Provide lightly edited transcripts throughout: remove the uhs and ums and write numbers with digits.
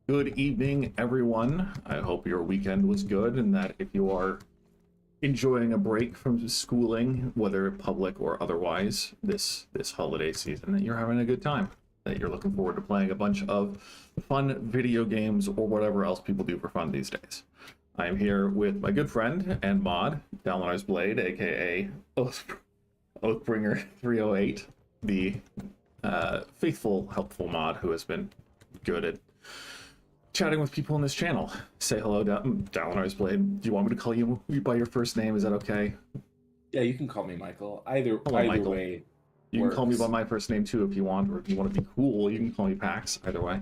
Good evening, everyone. I hope your weekend was good and that if you are enjoying a break from schooling, whether public or otherwise, this holiday season, that you're having a good time, that you're looking forward to playing a bunch of fun video games or whatever else people do for fun these days. I am here with my good friend and mod, Dalinar's Blade, aka Oathbringer 308, the faithful, helpful mod who has been good at chatting with people on this channel. Say hello, Dalinar's Blade. Do you want me to call you by your first name? Is that okay? Yeah, you can call me Michael. Either Michael. way You works. can call me by my first name too if you want, or if you want to be cool, you can call me Pax. Either way.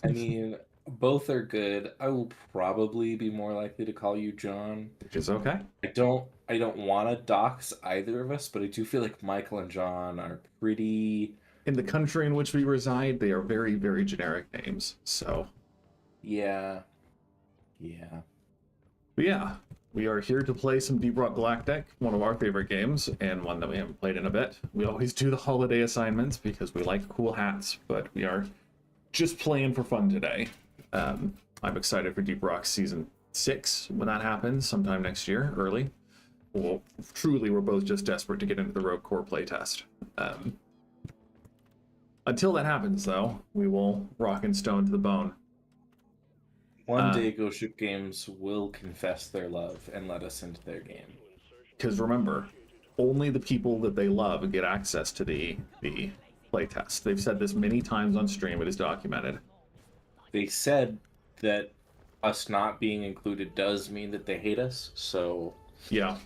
I mean, both are good. I will probably be more likely to call you John. Which is okay. I don't want to dox either of us, but I do feel like Michael and John are pretty... In the country in which we reside, they are very, very generic names, so... Yeah. But yeah, we are here to play some Deep Rock Galactic, one of our favorite games, and one that we haven't played in a bit. We always do the holiday assignments because we like cool hats, but we are just playing for fun today. I'm excited for Deep Rock Season 6 when that happens, sometime next year, early. Well, truly, we're both just desperate to get into the Rogue Core playtest. Until that happens, though, we will rock and stone to the bone. One day Ghost Ship Games will confess their love and let us into their game. Because remember, only the people that they love get access to the playtest. They've said this many times on stream. It is documented. They said that us not being included does mean that they hate us, so... Yeah.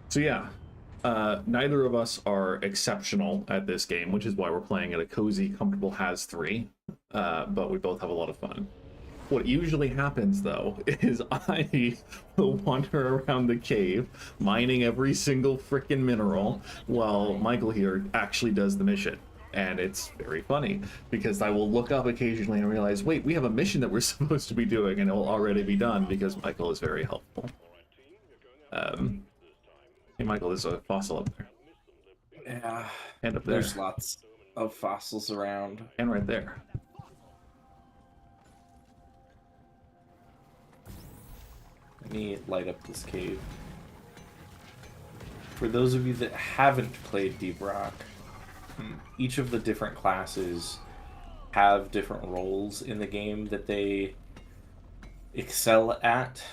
So yeah, neither of us are exceptional at this game, which is why we're playing at a cozy, comfortable Has 3, but we both have a lot of fun. What usually happens, though, is I will wander around the cave, mining every single frickin' mineral, while Michael here actually does the mission. And it's very funny, because I will look up occasionally and realize, wait, we have a mission that we're supposed to be doing, and it will already be done, because Michael is very helpful. Hey, Michael, there's a fossil up there. Yeah, And up there. there's lots of fossils around. And right there. Let me light up this cave. For those of you that haven't played Deep Rock, each of the different classes have different roles in the game that they excel at.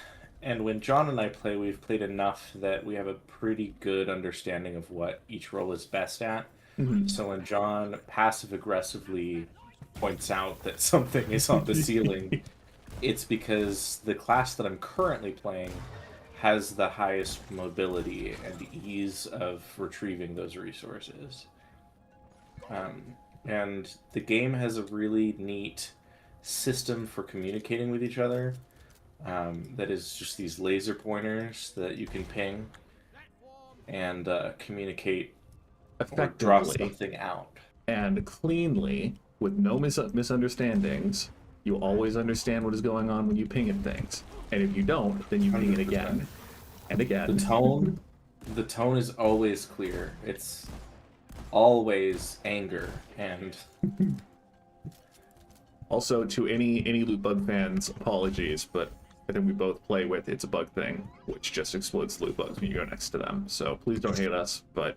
And when John and I play, we've played enough that we have a pretty good understanding of what each role is best at. Mm-hmm. So when John passive-aggressively points out that something is on the ceiling, it's because the class that I'm currently playing has the highest mobility and ease of retrieving those resources. And the game has a really neat system for communicating with each other. That is just these laser pointers that you can ping and communicate or draw something out. And cleanly, with no misunderstandings. You always understand what is going on when you ping at things. And if you don't, then you ping it again and again. The tone is always clear. It's always anger and... Also, to any loot bug fans, apologies, but I think we both play with It's a Bug Thing, which just explodes loot bugs when you go next to them. So please don't hate us, but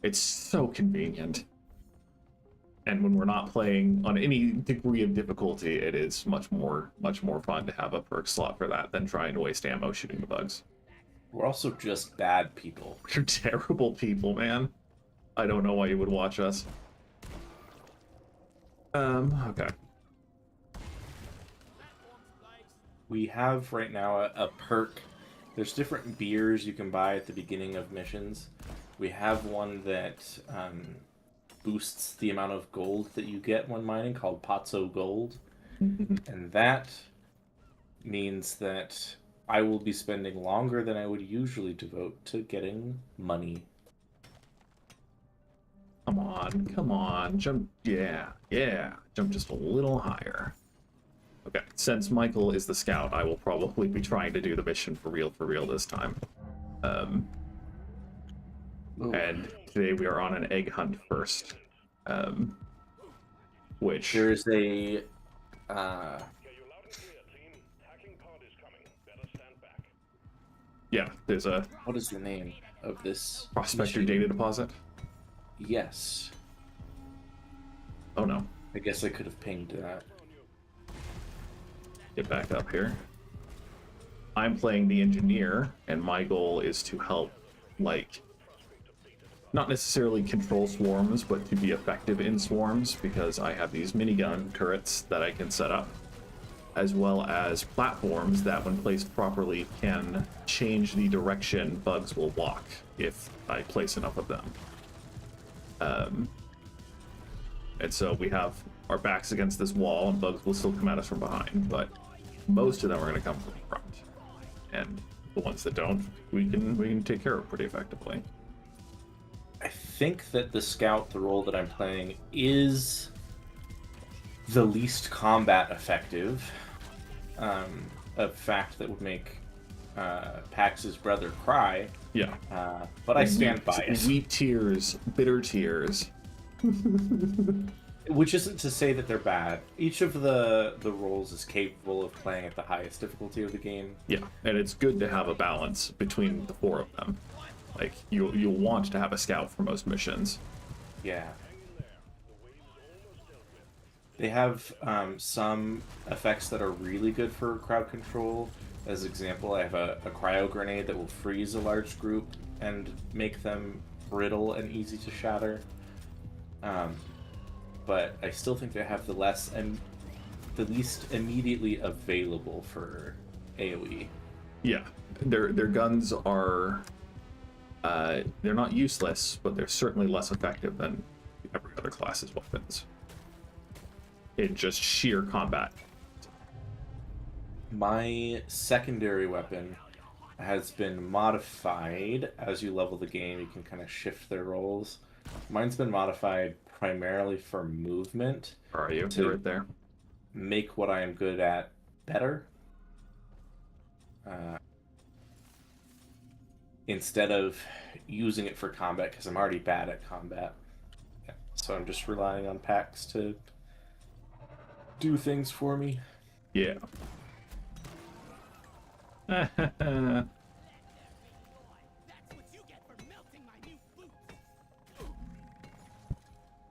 it's so convenient. And when we're not playing on any degree of difficulty, it is much more fun to have a perk slot for that than trying to waste ammo shooting the bugs. We're also just bad people. We're terrible people, man. I don't know why you would watch us. Okay. We have right now a perk. There's different beers you can buy at the beginning of missions. We have one that boosts the amount of gold that you get when mining, called Pozzo Gold. And that means that I will be spending longer than I would usually devote to getting money. Come on, jump, yeah, jump just a little higher. Okay, since Michael is the scout, I will probably be trying to do the mission for real this time. And today we are on an egg hunt first. which There is a yeah, there's a what is the name of this prospector mission? data deposit. Yes. Oh no, I guess I could have pinged that. get back up here. I'm playing the engineer, and my goal is to help, like, not necessarily control swarms, but to be effective in swarms, because I have these minigun turrets that I can set up, as well as platforms that, when placed properly, can change the direction bugs will walk if I place enough of them. And so we have our backs against this wall, and bugs will still come at us from behind, but most of them are going to come from the front. And the ones that don't, we can take care of pretty effectively. I think that the scout, the role that I'm playing, is the least combat effective. A fact that would make Pax's brother cry. Yeah. But I stand by it. Sweet tears, bitter tears. Which isn't to say that they're bad. Each of the roles is capable of playing at the highest difficulty of the game. Yeah, and it's good to have a balance between the four of them. Like, you'll want to have a scout for most missions. Yeah. They have some effects that are really good for crowd control. As example, I have a cryo grenade that will freeze a large group and make them brittle and easy to shatter. But I still think they have the least immediately available for AoE. Yeah, their guns are they're not useless, but they're certainly less effective than every other class's weapons in just sheer combat. My secondary weapon has been modified. As you level the game, you can kind of shift their roles. Mine's been modified primarily for movement. Or are you? To You're right there. make what I am good at better. Instead of using it for combat, because I'm already bad at combat. Yeah. So I'm just relying on Pax to do things for me. Yeah.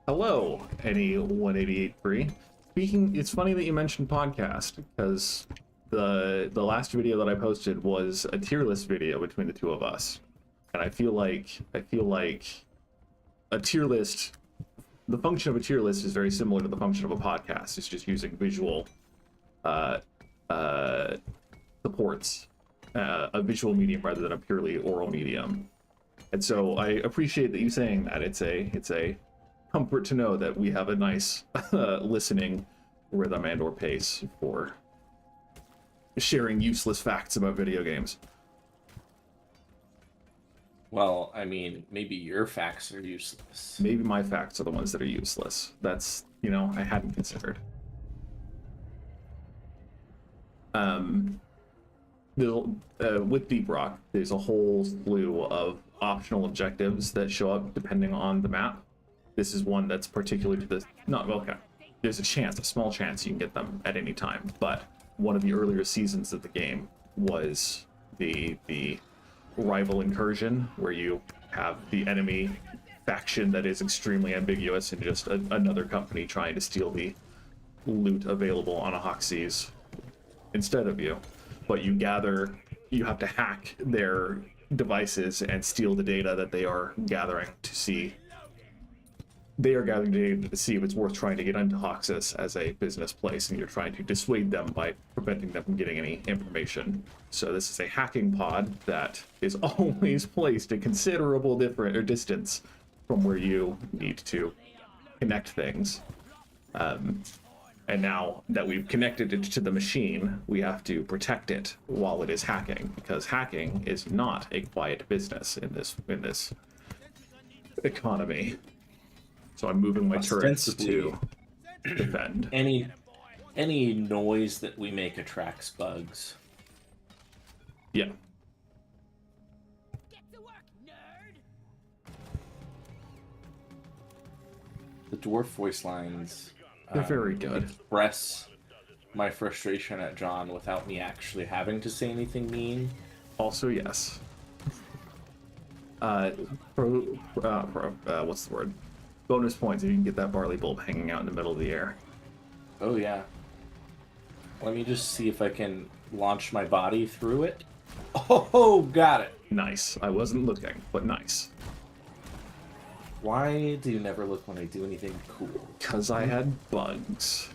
Hello, any 188.3. Speaking, it's funny that you mentioned podcast, because the last video that I posted was a tier list video between the two of us, and I feel like a tier list, the function of a tier list is very similar to the function of a podcast. It's just using visual supports, a visual medium rather than a purely oral medium. And so I appreciate that you saying that. It's a comfort to know that we have a nice listening rhythm and or pace for sharing useless facts about video games. Well, I mean, maybe your facts are useless. Maybe my facts are the ones that are useless. That's, I hadn't considered. With Deep Rock, there's a whole slew of optional objectives that show up depending on the map. This is one that's particular to the okay. There's a small chance you can get them at any time, but one of the earlier seasons of the game was the rival incursion, where you have the enemy faction that is extremely ambiguous and just another company trying to steal the loot available on a Hoxie's instead of you. But you have to hack their devices and steal the data that they are gathering to see. They are gathering data to see if it's worth trying to get into Hoxus as a business place, and you're trying to dissuade them by preventing them from getting any information. So this is a hacking pod that is always placed a considerable distance from where you need to connect things. And now that we've connected it to the machine, we have to protect it while it is hacking, because hacking is not a quiet business in this economy. So I'm moving my turrets to defend. Any noise that we make attracts bugs. Yeah. Get to work, nerd. The dwarf voice lines They're very good. express my frustration at John without me actually having to say anything mean. Also, yes. What's the word? Bonus points if you can get that barley bulb hanging out in the middle of the air. Oh yeah. Let me just see if I can launch my body through it. Oh, got it. Nice. I wasn't looking, but nice. Why do you never look when I do anything cool? Because I had bugs.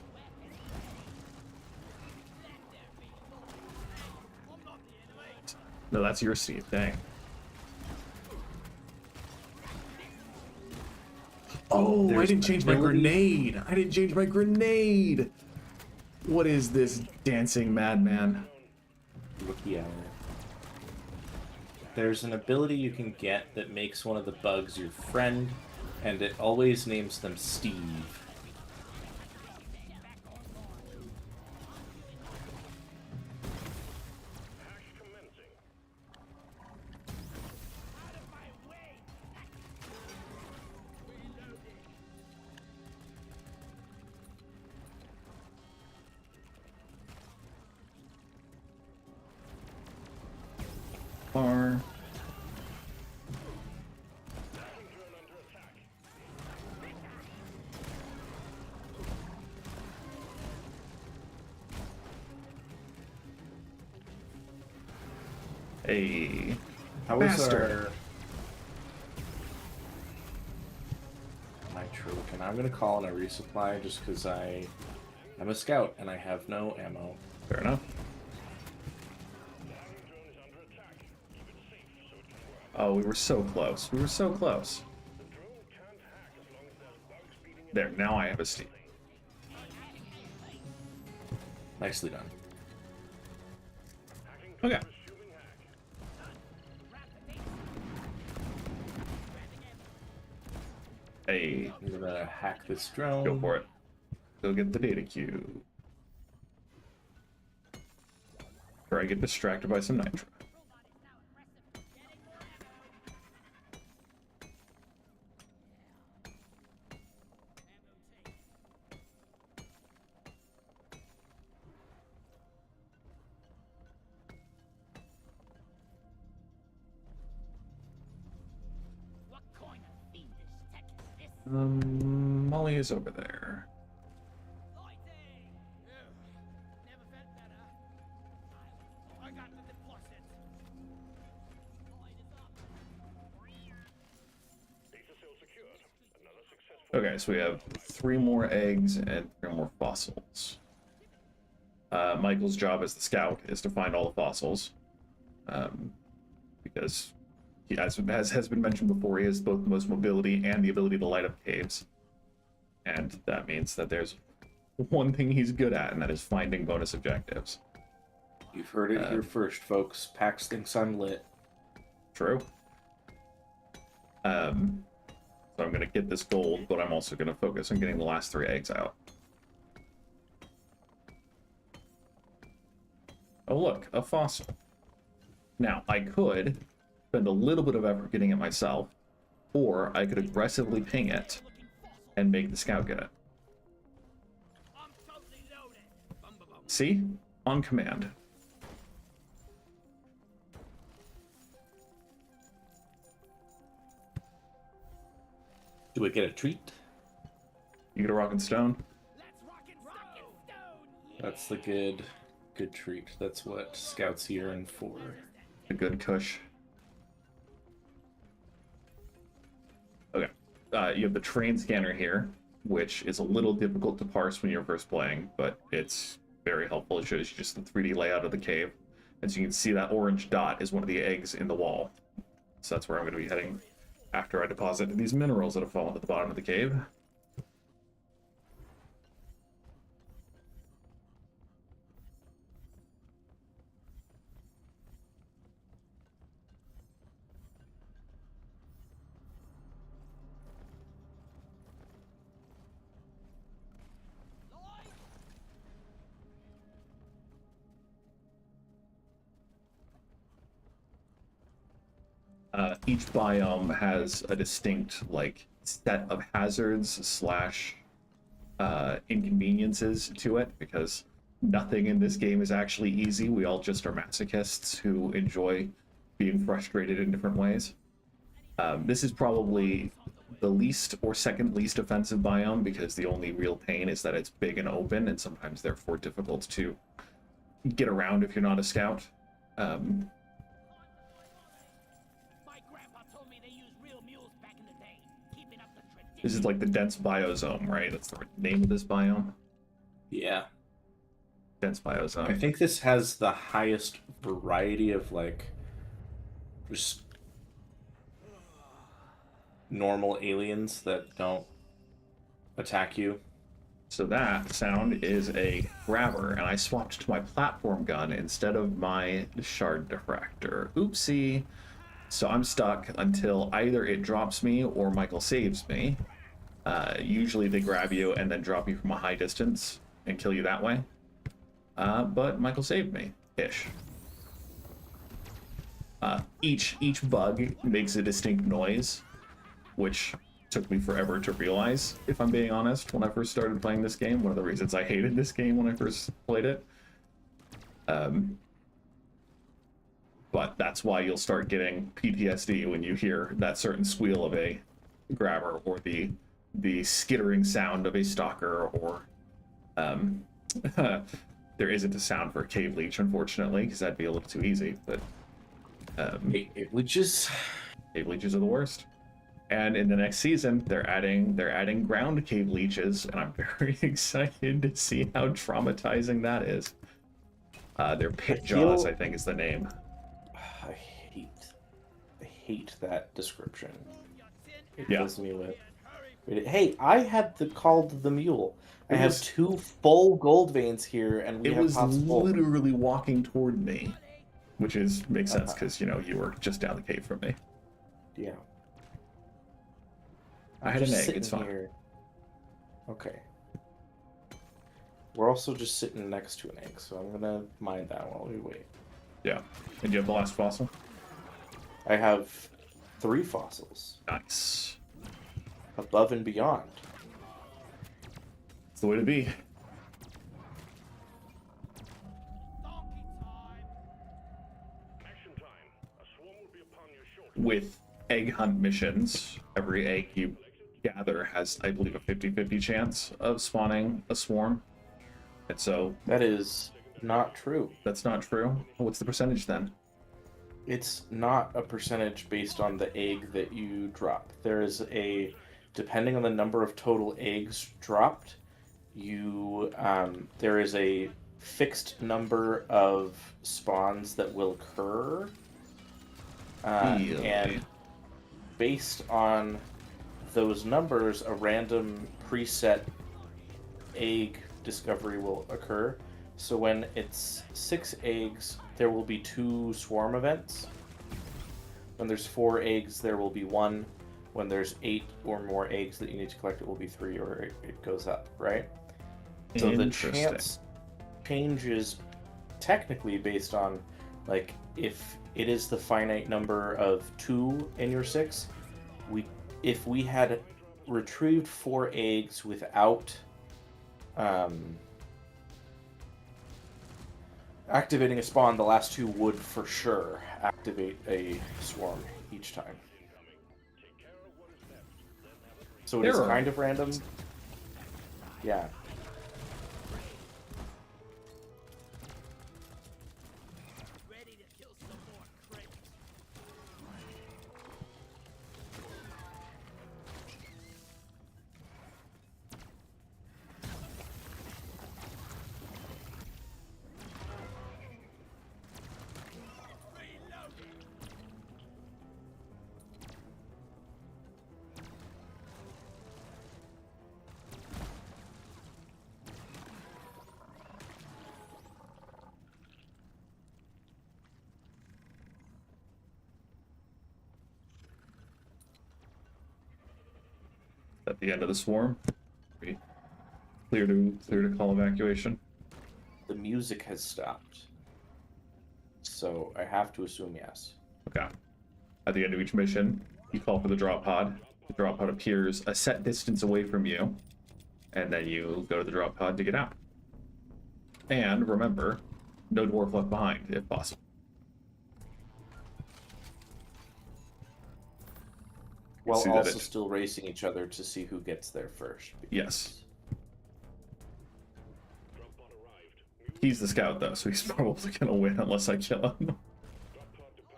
No, that's your seat. Dang. Oh, I didn't change my grenade. I didn't change my grenade. What is this dancing madman? Rookie hour. There's an ability you can get that makes one of the bugs your friend, and it always names them Steve. Are a How is Bastard. our nitro looking? I'm gonna call in a resupply just because I'm a scout and I have no ammo. fair enough. Oh, we were so close. We were so close. There, now I have a Steve. Nicely done. Okay. Hey, I'm gonna hack this drone. go for it. Go get the data cube. Or I get distracted by some nitro. Molly is over there. Okay, so we have 3 more eggs and 3 more fossils. Michael's job as the scout is to find all the fossils. Because, as has been mentioned before, he has both the most mobility and the ability to light up caves. And that means that there's one thing he's good at, and that is finding bonus objectives. You've heard it here first, folks. Pax thinks I'm lit. True. So I'm going to get this gold, but I'm also going to focus on getting the last 3 eggs out. Oh look, a fossil. Now, I could spend a little bit of effort getting it myself, or I could aggressively ping it and make the scout get it. See? On command. Do we get a treat? You get a rock and stone? That's the good treat. That's what scouts here in for. A good kush. Okay. You have the train scanner here, which is a little difficult to parse when you're first playing, but it's very helpful. It shows you just the 3D layout of the cave. As you can see, that orange dot is one of the eggs in the wall. So that's where I'm going to be heading after I deposit these minerals that have fallen to the bottom of the cave. Each biome has a distinct, like, set of hazards slash inconveniences to it, because nothing in this game is actually easy. We all just are masochists who enjoy being frustrated in different ways. This is probably the least or second least offensive biome, because the only real pain is that it's big and open, and sometimes therefore difficult to get around if you're not a scout. This is like the dense biozone, right? That's the name of this biome. Yeah. Dense biozone. I think this has the highest variety of, like, just normal aliens that don't attack you. So that sound is a grabber, and I swapped to my platform gun instead of my shard diffractor. Oopsie. So I'm stuck until either it drops me or Michael saves me. Usually they grab you and then drop you from a high distance and kill you that way. But Michael saved me, ish. Each bug makes a distinct noise, which took me forever to realize, if I'm being honest, when I first started playing this game. One of the reasons I hated this game when I first played it. But that's why you'll start getting PTSD when you hear that certain squeal of a grabber, or the skittering sound of a stalker, or there isn't a sound for a cave leech, unfortunately, because that'd be a little too easy. But Cave leeches. Cave leeches are the worst. And in the next season, they're adding ground cave leeches, and I'm very excited to see how traumatizing that is. They're pit jaws, I think, is the name. I hate that description. It Yeah. fills me with. Hey, I had called the mule. I It have was- 2 full gold veins here, and we It have was pots full. literally walking toward me, which makes sense because you were just down the cave from me. Yeah. I had an Just egg. sitting It's fine. here. Okay. We're also just sitting next to an egg, so I'm gonna mind that while we wait. Yeah. And you have the last fossil? I have 3 fossils, Nice. above and beyond. It's the way to be. With egg hunt missions, every egg you gather has, I believe, a 50-50 chance of spawning a swarm. And so That is not true. that's not true. What's the percentage then? It's not a percentage based on the egg that you drop. There is a, depending on the number of total eggs dropped, there is a fixed number of spawns that will occur. Really? And based on those numbers, a random preset egg discovery will occur. So when it's 6 eggs, there will be 2 swarm events. When there's 4 eggs, there will be 1. When there's 8 or more eggs that you need to collect, it will be 3, or it goes up, right? So the chance changes technically based on, like, if it is the finite number of 2 in your 6, if we had retrieved 4 eggs without activating a spawn, the last 2 would for sure activate a swarm each time. So it is kind of random. Yeah. At the end of the swarm, clear to call evacuation. The music has stopped. So I have to assume yes. Okay. At the end of each mission, you call for the drop pod. The drop pod appears a set distance away from you. and then you go to the drop pod to get out. And remember, no dwarf left behind, if possible. While See that also it- still racing each other to see who gets there first. Yes. He's the scout, though, so he's probably going to win unless I kill him.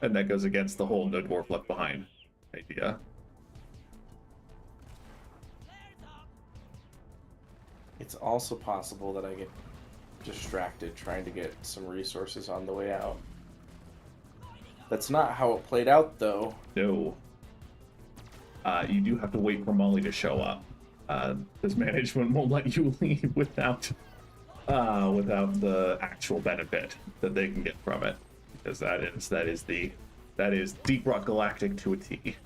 And that goes against the whole no dwarf left behind idea. It's also possible that I get distracted trying to get some resources on the way out. That's not how it played out, though. No. You do have to wait for Molly to show up. This management won't let you leave without the actual benefit that they can get from it, because that is Deep Rock Galactic to a T.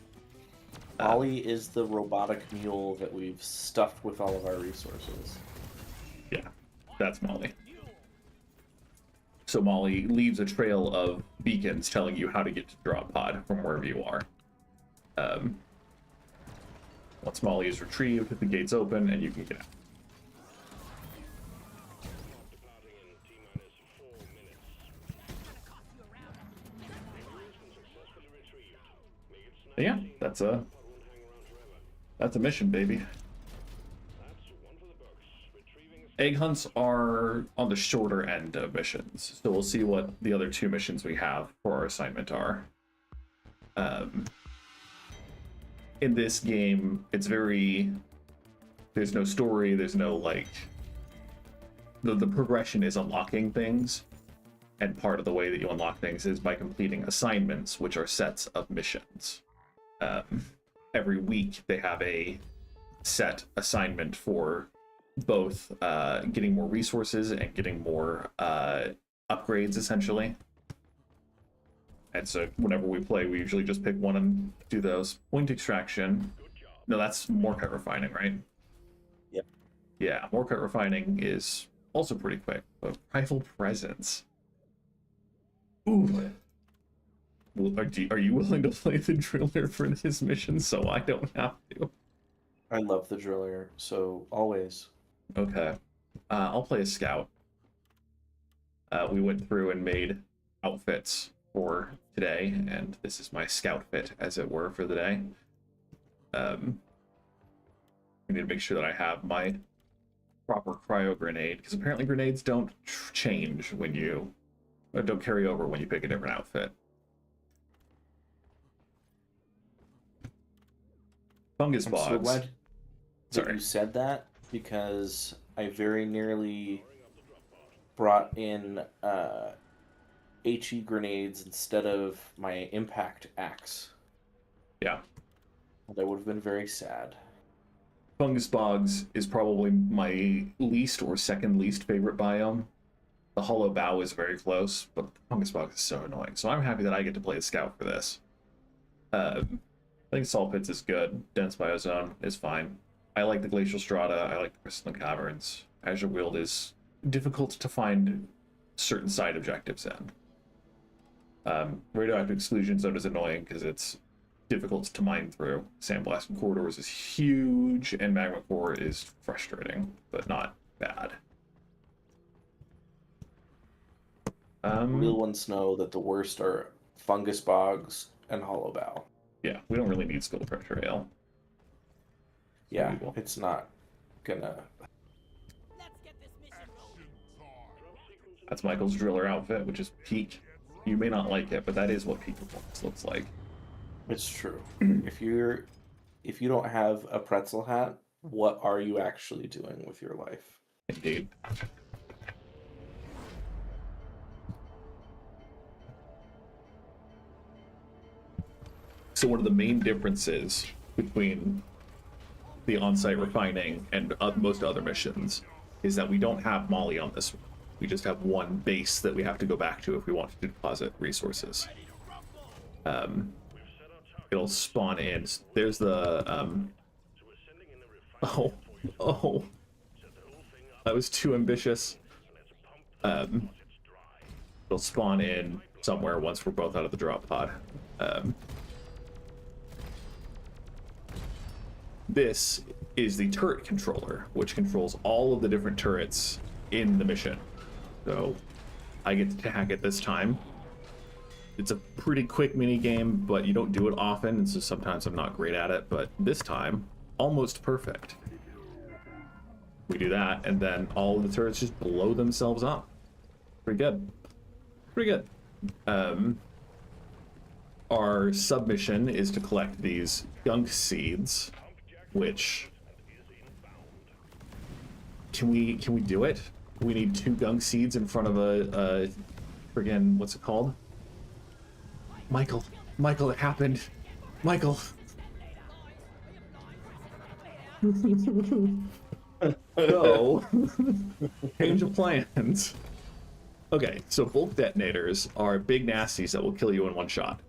Ollie is the robotic mule that we've stuffed with all of our resources. Yeah, that's Molly. So Molly leaves a trail of beacons telling you how to get to drop pod from wherever you are. Once Molly is retrieved, the gates open and you can get out. But yeah, that's a mission, baby. Egg hunts are on the shorter end of missions, so we'll see what the other two missions we have for our assignment are. In this game, it's there's no story, there's no, like, the progression is unlocking things, and part of the way that you unlock things is by completing assignments, which are sets of missions. Every week they have a set assignment for both getting more resources and getting more upgrades, essentially. And so whenever we play, we usually just pick one and do those. Point extraction. No, that's Morcut refining, right? Yep. Yeah, Morcut refining is also pretty quick. But rifle presence. Ooh. Well, are you willing to play the driller for this mission so I don't have to? I love the driller, so always. Okay. I'll play a scout. We went through and made outfits for today, and this is my scout fit, as it were, for the day. I need to make sure that I have my proper cryo grenade, because apparently grenades don't change when you... or don't carry over when you pick a different outfit. Fungus I'm so bogs. glad that Sorry. you said that, because I very nearly brought in HE grenades instead of my impact axe. Yeah. That would have been very sad. Fungus bogs is probably my least or second least favorite biome. The hollow bow is very close, but the fungus bogs is so annoying. So I'm happy that I get to play the scout for this. I think Salt Pits is good. Dense Biozone is fine. I like the Glacial Strata. I like the Crystalline Caverns. Azure Wield is difficult to find certain side objectives in. Radioactive Exclusion Zone is annoying because it's difficult to mine through. Sandblasting Corridors is huge, and Magma Core is frustrating, but not bad. Real ones know that the worst are fungus bogs and hollow bow. Yeah, we don't really need Skull Crusher Ale. Yeah, Cool. it's not gonna... That's Michael's driller outfit, which is peak. You may not like it, but that is what peak performance looks like. It's true. If you don't have a pretzel hat, what are you actually doing with your life? Indeed. So one of the main differences between the on-site refining and most other missions is that we don't have Molly on this one. We just have one base that we have to go back to if we want to deposit resources. It'll spawn in. There's the oh, that was too ambitious. It'll spawn in somewhere once we're both out of the drop pod. This is the turret controller, which controls all of the different turrets in the mission. So I get to hack it this time. It's a pretty quick mini game, but you don't do it often, and so sometimes I'm not great at it, but this time, almost perfect. We do that, and then all of the turrets just blow themselves up. Pretty good. Pretty good. Our submission is to collect these gunk seeds, which... Can we do it? We need 2 gunk seeds in front of a friggin', what's it called? Michael, it happened. Michael. So, change of plans. Okay, so bulk detonators are big nasties that will kill you in one shot.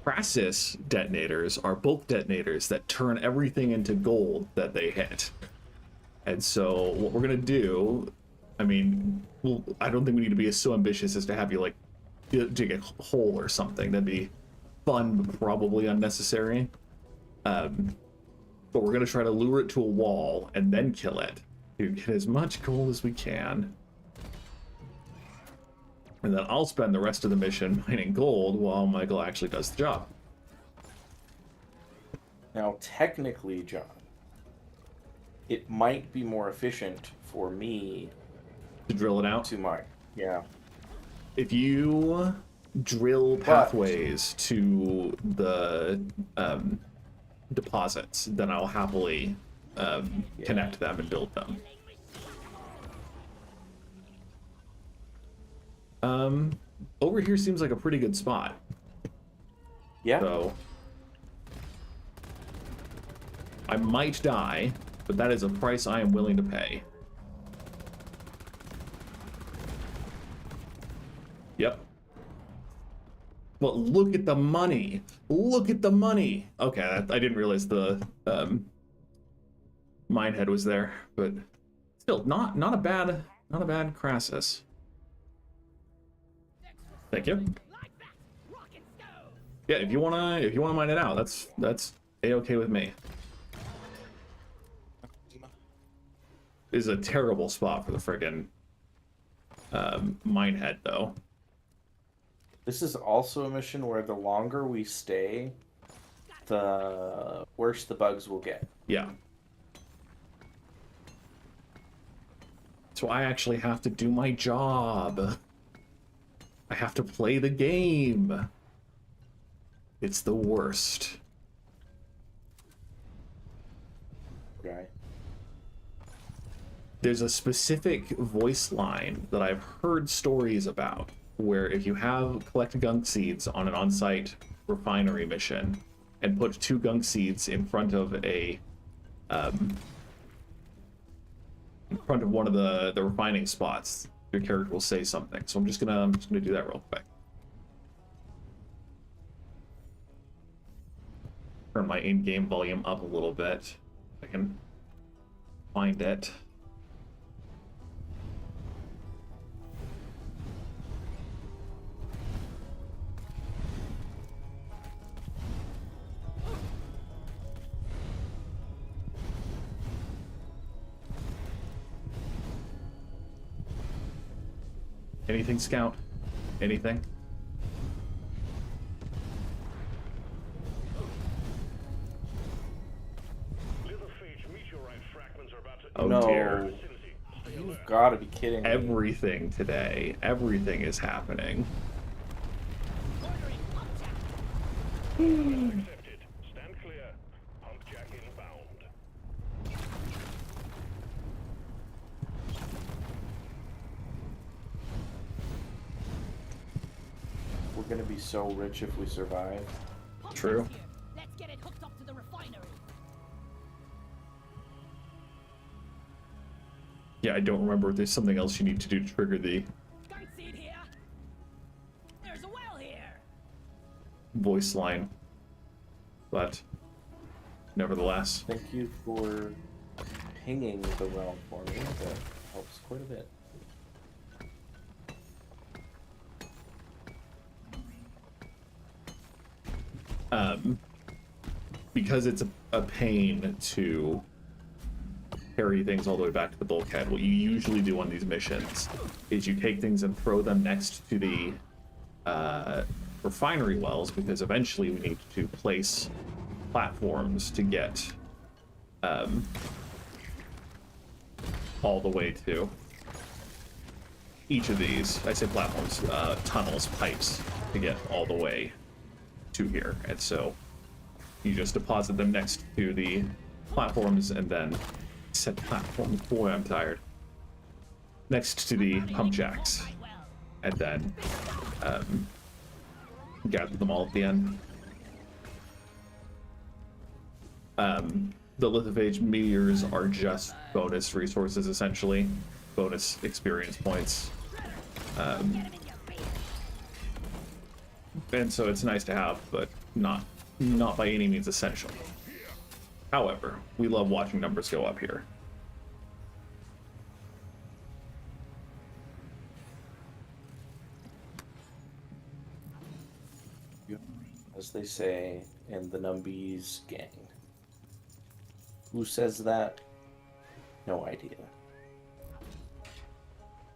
Crassus detonators are bulk detonators that turn everything into gold that they hit. And so what we're gonna do, I mean, well, I don't think we need to be so ambitious as to have you like dig a hole or something. That'd be fun, but probably unnecessary. But we're gonna try to lure it to a wall and then kill it to get as much gold as we can. And then I'll spend the rest of the mission mining gold while Michael actually does the job. Now, technically, John, it might be more efficient for me To drill it out? to mine. Yeah. If you drill pathways to the deposits, then I'll happily connect them and build them. Over here seems like a pretty good spot. Yeah. So I might die, but that is a price I am willing to pay. Yep. But look at the money. Look at the money. Okay, I didn't realize the minehead was there, but still not a bad Crassus. Thank you. Yeah, if you wanna mine it out, that's a-okay with me. This is a terrible spot for the friggin' minehead though. This is also a mission where the longer we stay, the worse the bugs will get. Yeah. So I actually have to do my job. I have to play the game. It's the worst. Okay. There's a specific voice line that I've heard stories about where if you have collected gunk seeds on an on-site refinery mission and put 2 gunk seeds in front of a in front of one of the refining spots, your character will say something. So I'm just gonna do that real quick. Turn my in-game volume up a little bit. I can find it. Anything, Scout? Anything? Oh No. dear. You've got to be kidding me. Everything today. Everything is happening. We're going to be so rich if we survive. True. Let's get it hooked up to the refinery. Yeah, I don't remember if there's something else you need to do to trigger the Skunk seed here. There's a well here. voice line. But nevertheless. Thank you for pinging the realm for me. That helps quite a bit. Because it's a pain to carry things all the way back to the bulkhead, what you usually do on these missions is you take things and throw them next to the refinery wells, because eventually we need to place platforms to get all the way to each of these. I say platforms, tunnels, pipes, to get all the way to here. And so you just deposit them next to the platforms and then set platforms. Boy, I'm tired. Next to the pump jacks, and then gather them all at the end. The lithophage meteors are just bonus resources, essentially. Bonus experience points. And so it's nice to have, but not by any means essential. However, we love watching numbers go up here. As they say in the Numbies gang. Who says that? No idea.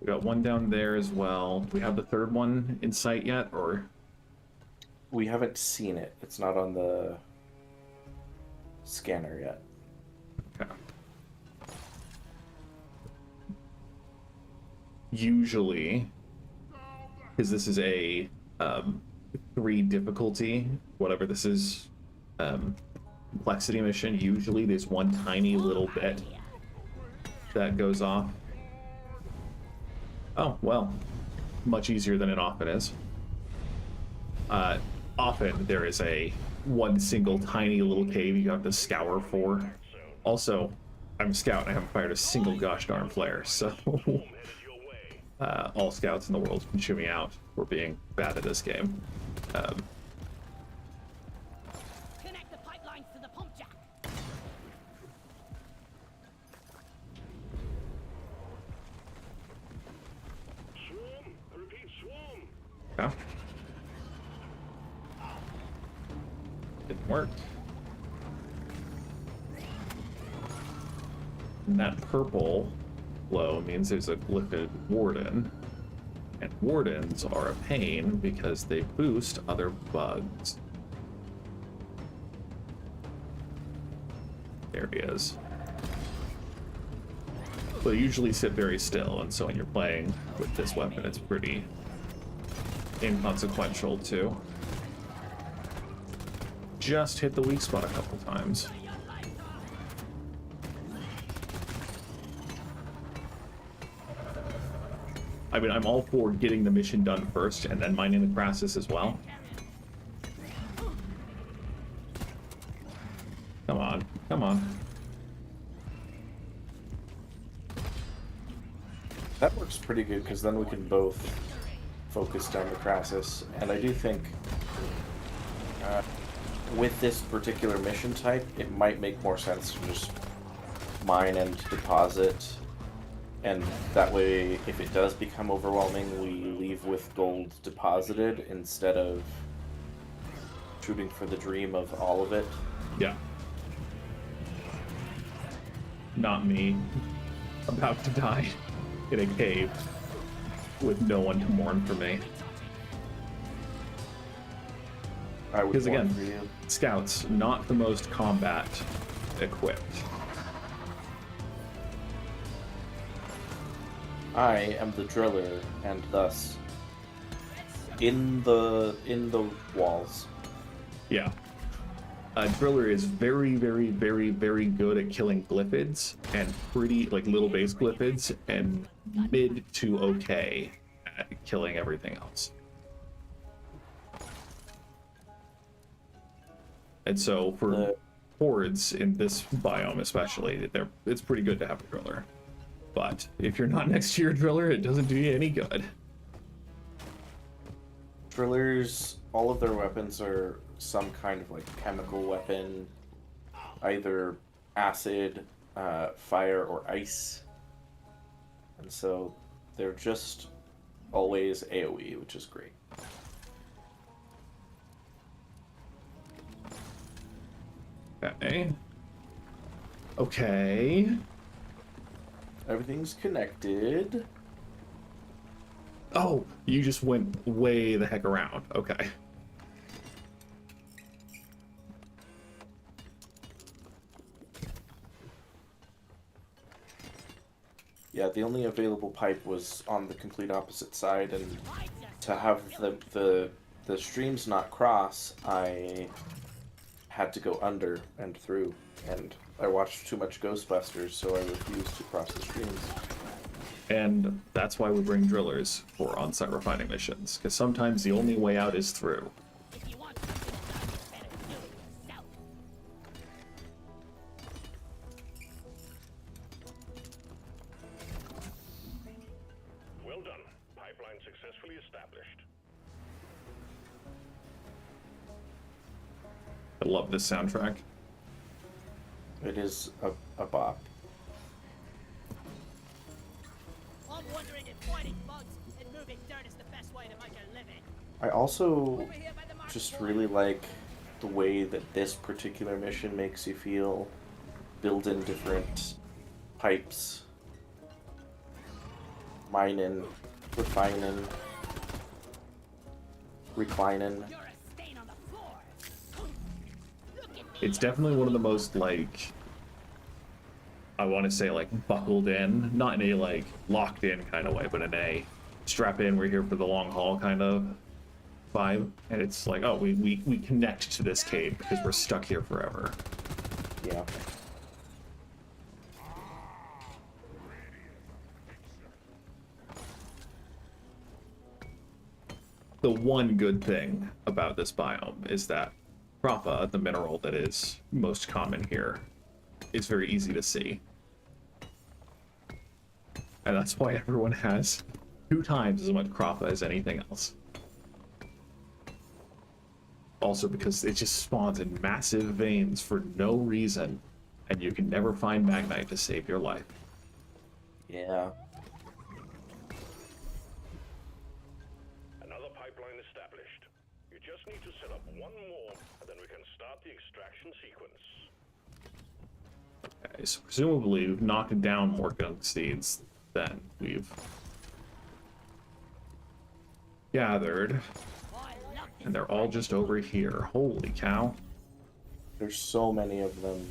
We got one down there as well. Do we have the third one in sight yet, or? We haven't seen it. It's not on the scanner yet. Okay. Usually, because this is a 3 difficulty, whatever this is, complexity mission, usually there's one tiny little bit that goes off. Oh, well, much easier than it often is. Often there is one single tiny little cave you have to scour for. Also, I'm a scout and I haven't fired a single gosh darn flare, so all scouts in the world can chew me out for being bad at this game. Connect the pipelines to the pump jack. Swarm! I repeat, swarm! Yeah. Didn't work. And that purple glow means there's a glyphid warden. And wardens are a pain because they boost other bugs. There he is. But they usually sit very still, and so when you're playing with this weapon, it's pretty inconsequential too. Just hit the weak spot a couple times. I mean, I'm all for getting the mission done first and then mining the Crassus as well. Come on, come on. That works pretty good because then we can both focus down the Crassus. And I do think with this particular mission type, it might make more sense to just mine and deposit. And that way, if it does become overwhelming, we leave with gold deposited instead of shooting for the dream of all of it. Yeah. Not me. About to die in a cave with no one to mourn for me. I would Because mourn again, for you. scouts, not the most combat equipped. I am the driller, and thus in the walls. Yeah. Driller is very, very, very, very good at killing glyphids, and pretty, like, little base glyphids, and mid to okay at killing everything else. And so for hordes in this biome especially, it's pretty good to have a driller. But if you're not next to your driller, it doesn't do you any good. Drillers, all of their weapons are some kind of like chemical weapon, either acid, fire, or ice. And so they're just always AoE, which is great. Okay. Okay. Everything's connected. Oh, you just went way the heck around. Okay. Yeah, the only available pipe was on the complete opposite side, and to have the streams not cross, I had to go under and through, and I watched too much Ghostbusters, so I refused to cross the streams. And that's why we bring drillers for on-site refining missions, because sometimes the only way out is through. If you want something done, you better do it yourself. Well done. Pipeline successfully established. I love this soundtrack. It is a bop. I'm wondering if fighting bugs and moving dirt is the best way to make a living. I also Over here by the market just point. really like the way that this particular mission makes you feel. Build in different pipes, mining, refining, reclining. You're a stain on the floor. Look at me. It's definitely one of the most, like, I want to say, like, buckled in, not in a, like, locked in kind of way, but in a strap in, we're here for the long haul kind of vibe. And it's like, oh, we connect to this cave because we're stuck here forever. Yeah. The one good thing about this biome is that Rappa, the mineral that is most common here, is very easy to see. And that's why everyone has 2 times as much Rappa as anything else. Also because it just spawns in massive veins for no reason, and you can never find Magnite to save your life. Yeah. Another pipeline established. You just need to set up one more, and then we can start the extraction sequence. Okay, so presumably we've knocked down more gunk seeds than we've gathered. I love this. And they're all just over here. Holy cow. There's so many of them.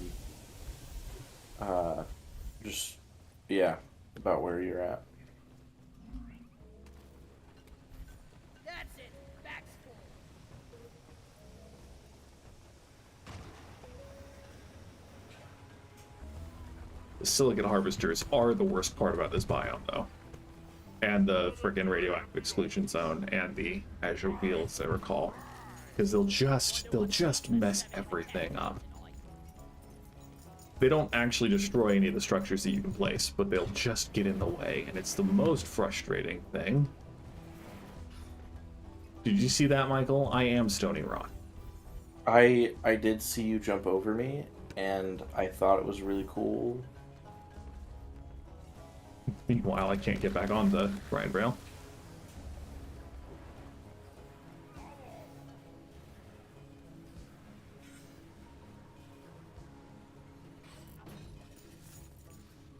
Just, yeah, about where you're at. That's it. Back's full. The silicate harvesters are the worst part about this biome, though. And the frickin' radioactive exclusion zone and the azure wheels, I recall. Because they'll just mess everything up. They don't actually destroy any of the structures that you can place, but they'll just get in the way, and it's the most frustrating thing. Did you see that, Michael? I am Stony Rock. I did see you jump over me, and I thought it was really cool. Meanwhile, I can't get back on the ride rail.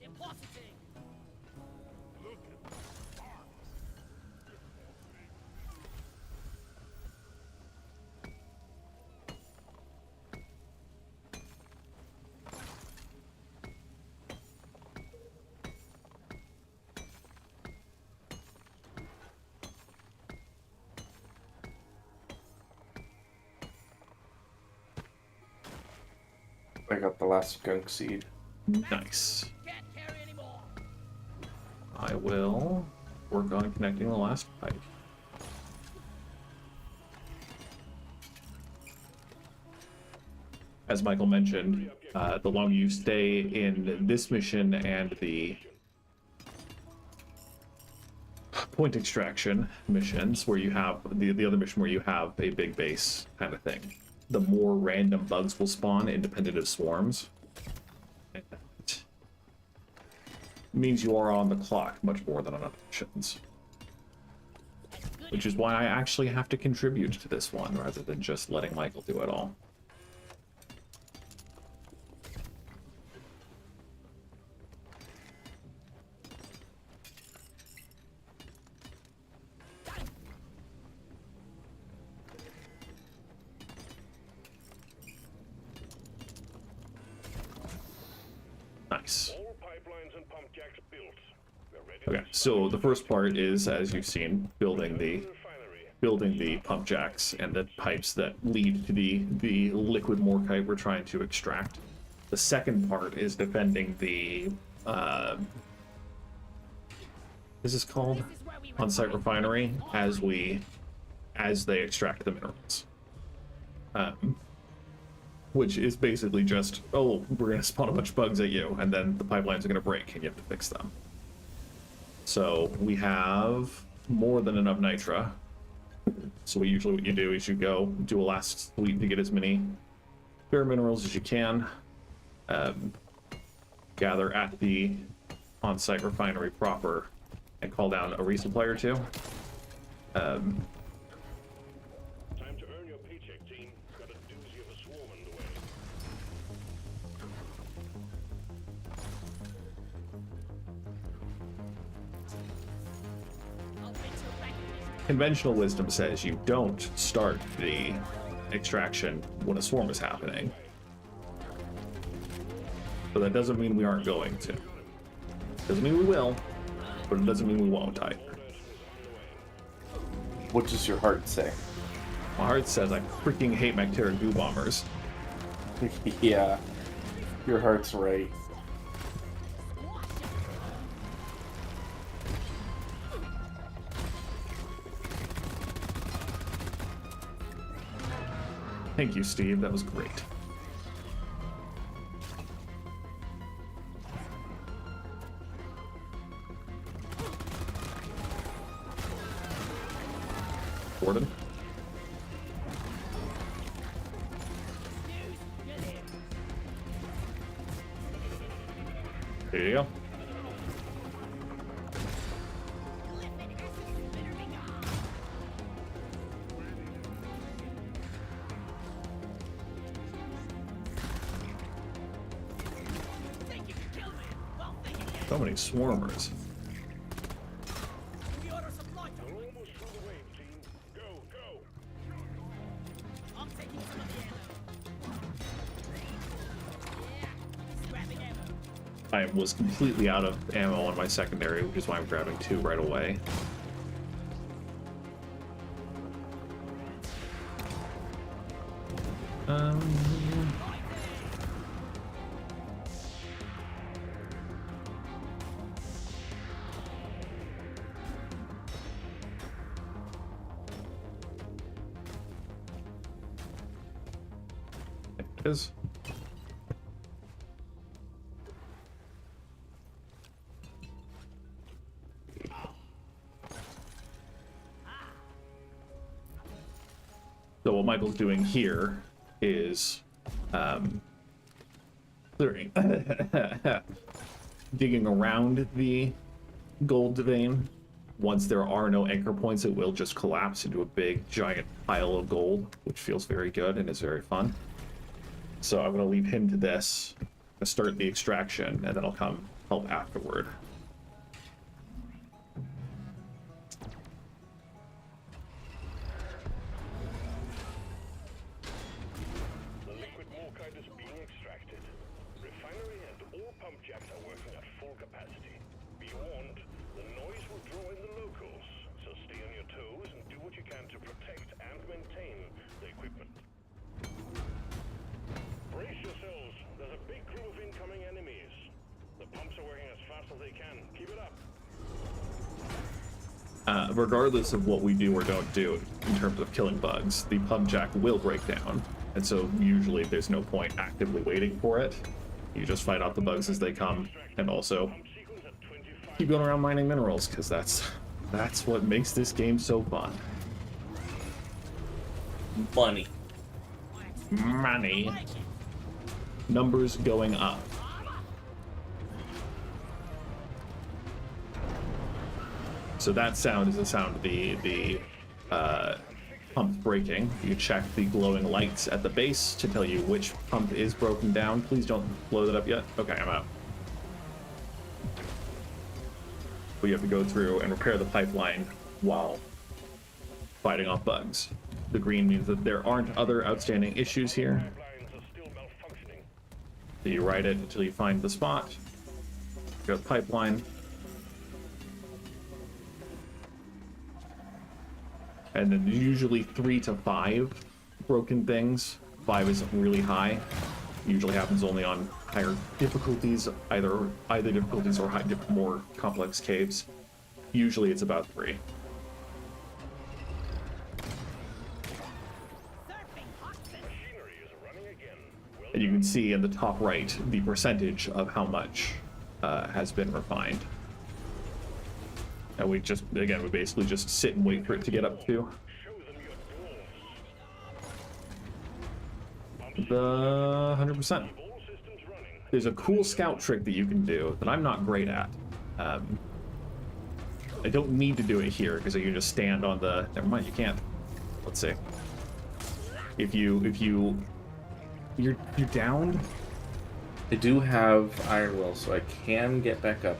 Depositing. I got the last gunk seed. Nice. Can't carry anymore. I will work on connecting the last pipe. As Michael mentioned, the longer you stay in this mission and the point extraction missions, where you have the other mission where you have a big base kind of thing, the more random bugs will spawn independent of swarms. And that means you are on the clock much more than on other missions. Which is why I actually have to contribute to this one rather than just letting Michael do it all. Nice. All pipelines and pump jacks built. We're ready Okay, so the first part is, as you've seen, building the pump jacks and the pipes that lead to the liquid morkite we're trying to extract. The second part is defending the this is called on-site refinery as they extract the minerals. Which is basically just, oh, we're gonna spawn a bunch of bugs at you, and then the pipelines are gonna break and you have to fix them. So we have more than enough nitra. So usually what you do is you go do a last sweep to get as many bare minerals as you can. Gather at the on-site refinery proper and call down a resupply or two. Time to earn your paycheck, team. Got a doozy of a swarm underway. I'll get your recognition. Conventional wisdom says you don't start the extraction when a swarm is happening. But that doesn't mean we aren't going to. Doesn't mean we will, but it doesn't mean we won't either. What does your heart say? My heart says I freaking hate Bacteria goo bombers. Yeah, your heart's right. Thank you, Steve. That was great. Gordon. There you go. So many swarmers. We order supply drop. We're almost through the wave, team. Go, go. I'm taking some of the ammo. Yeah, grabbing ammo. I was completely out of ammo on my secondary, which is why I'm grabbing two right away. There it is. So what Michael's doing here is clearing, digging around the gold vein. Once there are no anchor points, it will just collapse into a big, giant pile of gold, which feels very good and is very fun. So I'm going to leave him to this, to start the extraction, and then I'll come help afterward. The liquid morkite is being extracted. Refinery and all pump jacks are working at full capacity. Be warned, the noise will draw in the locals, so stay on your toes and do what you can to protect and maintain the equipment. Brace yourselves. There's a big group of incoming enemies. The pumps are working as fast as they can. Keep it up. Regardless of what we do or don't do in terms of killing bugs, the pump jack will break down. And so usually there's no point actively waiting for it. You just fight out the bugs as they come, and also Pump sequence at 25. keep going around mining minerals, because that's what makes this game so fun. Money. Money. Numbers going up. So that sound is the sound of the pump breaking. You check the glowing lights at the base to tell you which pump is broken down. Please don't blow that up yet. Okay, I'm out. We have to go through and repair the pipeline while fighting off bugs. The green means that there aren't other outstanding issues here. Pipelines are still malfunctioning. So you ride it until you find the spot, Got pipeline. And then usually 3 to 5 broken things. 5 isn't really high. Usually happens only on higher difficulties, either difficulties or more complex caves. Usually it's about 3. Machinery is running again. Well, And you can see in the top right the percentage of how much has been refined. And we basically just sit and wait for it to get up to show them your dwarves. the 100%. All systems running. There's a cool scout trick that you can do that I'm not great at. I don't need to do it here because you can just stand on the. Never mind, you can't. Let's see. If you're downed. I do have Iron Will, so I can get back up.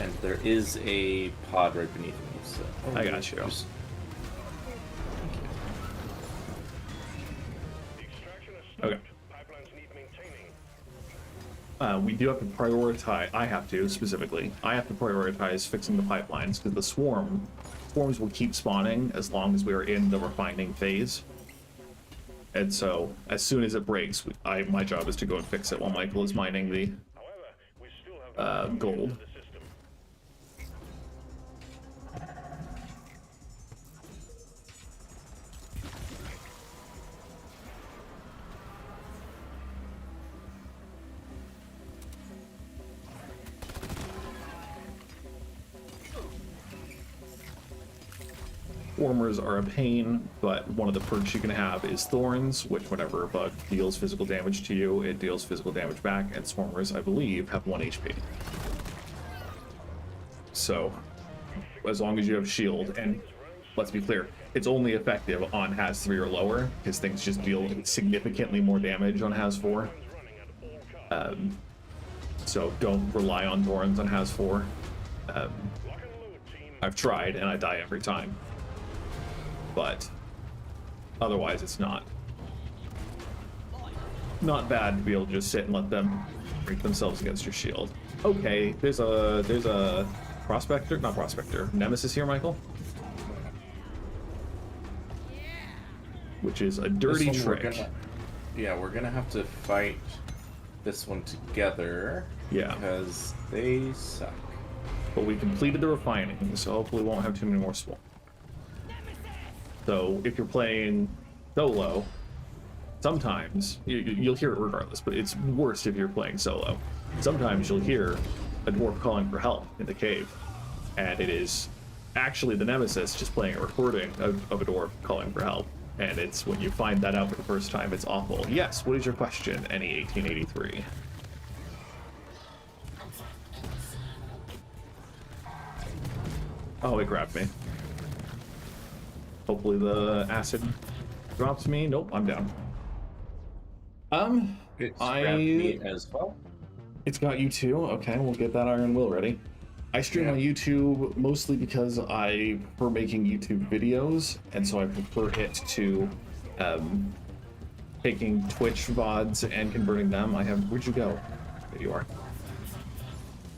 And there is a pod right beneath me, so... I got you. The extraction is stopped. Okay. Pipelines need maintaining. We do have to prioritize. I have to prioritize fixing the pipelines because the swarms will keep spawning as long as we are in the refining phase. And so, as soon as it breaks, my job is to go and fix it while Michael is mining the However, we still have gold. the system. Swarmers are a pain, but one of the perks you can have is Thorns, which whenever a bug deals physical damage to you, it deals physical damage back, and Swarmers, I believe, have 1 HP. So, as long as you have shield, and let's be clear, it's only effective on Has 3 or lower, because things just deal significantly more damage on Has 4. So don't rely on Thorns on Has 4. I've tried, and I die every time. But otherwise it's not bad to be able to just sit and let them break themselves against your shield. Okay, there's a nemesis here, Michael, which is a dirty This one trick. we're gonna have to fight this one together. Yeah. Because they suck. But we completed the refining, so hopefully we won't have too many more swarms. So if you're playing solo, sometimes you'll hear it regardless, but it's worse if you're playing solo. Sometimes you'll hear a dwarf calling for help in the cave, and it is actually the nemesis just playing a recording of a dwarf calling for help. And it's when you find that out for the first time, it's awful. Yes, what is your question, Any 1883? Oh, it grabbed me. Hopefully the acid drops me. Nope, I'm down. It's grabbed me as well. It's got you too. Okay, we'll get that Iron Will ready. I stream on YouTube mostly because I prefer making YouTube videos, and so I prefer it to taking Twitch VODs and converting them. Where'd you go? There you are.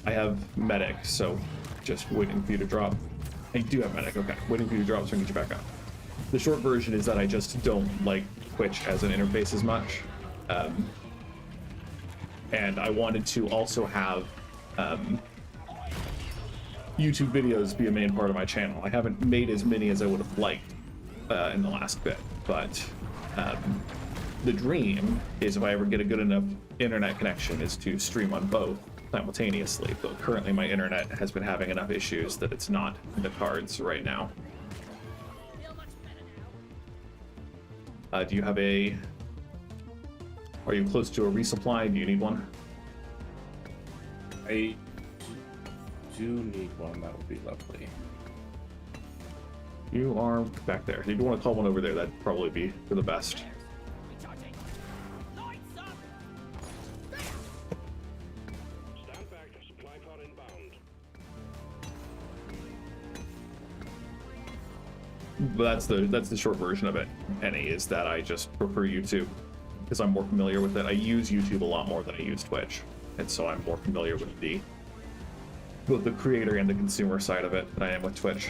I have Medic, so just waiting for you to drop. I do have Medic, okay. Waiting for you to drop so I can get you back up. The short version is that I just don't like Twitch as an interface as much. And I wanted to also have YouTube videos be a main part of my channel. I haven't made as many as I would have liked in the last bit, but the dream is if I ever get a good enough internet connection is to stream on both simultaneously, but currently my internet has been having enough issues that it's not in the cards right now. Do you have are you close to a resupply? Do you need one? I do need one, that would be lovely. You are back there. If you want to call one over there, that'd probably be for the best. Stand back, supply pod inbound. But that's the short version of it. Any is that I just prefer YouTube because I'm more familiar with it. I use YouTube a lot more than I use Twitch, and so I'm more familiar with the both the creator and the consumer side of it than I am with Twitch.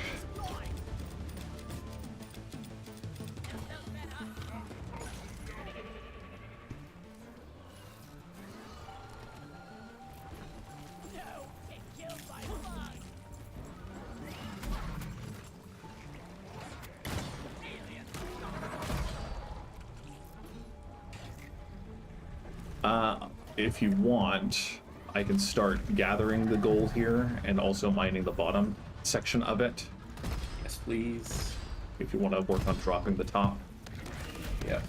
If you want, I can start gathering the gold here and also mining the bottom section of it. Yes, please. If you want to work on dropping the top. Yep.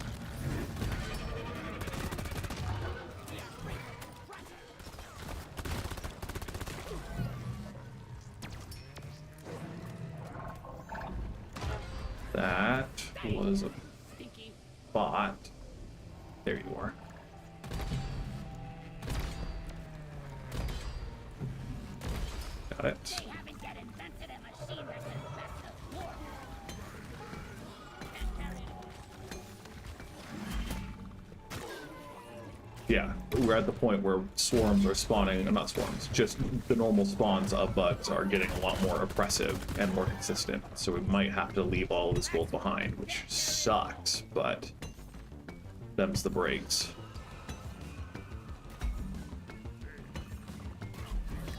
That was a bot. There you are. Got it. They haven't yet invented a machine that can best the war. Can't carry it. Yeah, we're at the point where swarms are spawning, not swarms, just the normal spawns of bugs are getting a lot more oppressive and more consistent. So we might have to leave all of this gold behind, which sucks, but them's the breaks.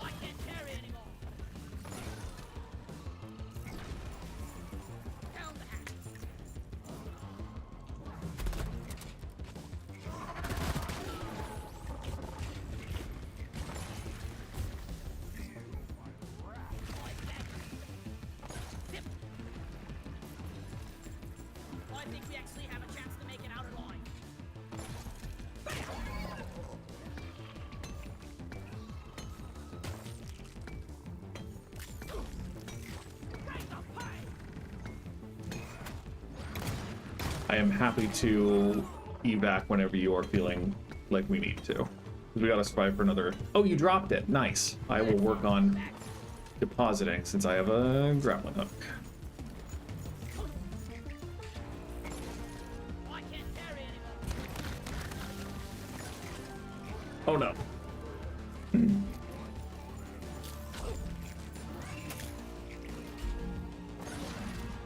I can't carry anymore. Down the hatch. I think we actually have a chance to make it out alive. I am happy to evac whenever you are feeling like we need to. 'Cause we gotta survive for another... Oh, you dropped it. Nice. I will work on depositing since I have a grappling hook. I can't carry anymore. Oh no.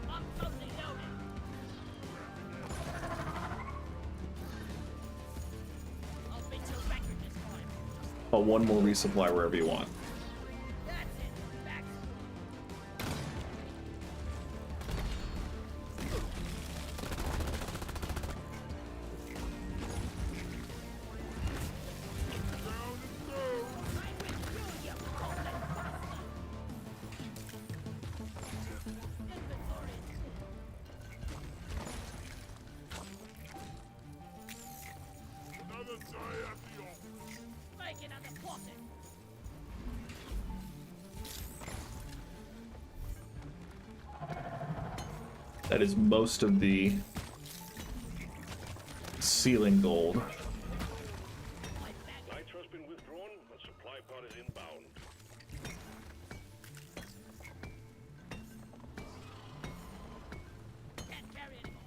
I'm totally loaded. I'll beat your record this time. Oh, one more resupply wherever you want. That's it. Back. Inventory. Make another faucet. That is most of the ceiling gold. Nitro's been withdrawn, and supply pod is inbound. Can't carry anymore.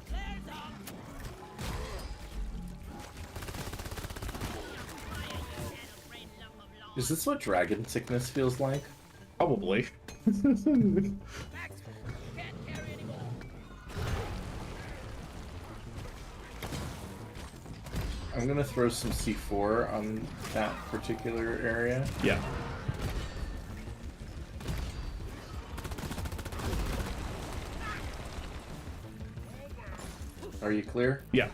Flares up. Fire, you hair-brained lump of law. Is this what dragon sickness feels like? Probably. Max, can't carry anymore. I'm gonna throw some C4 on that particular area. Yeah. Are you clear? Yeah.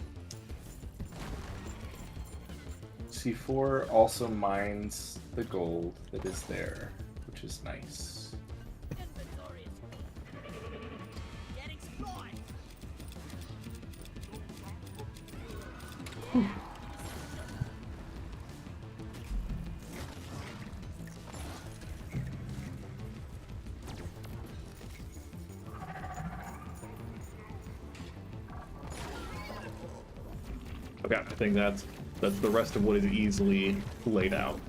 C4 also mines the gold that is there, which is nice. Inventory is getting supplied. Okay, I think that's the rest of what is easily laid out.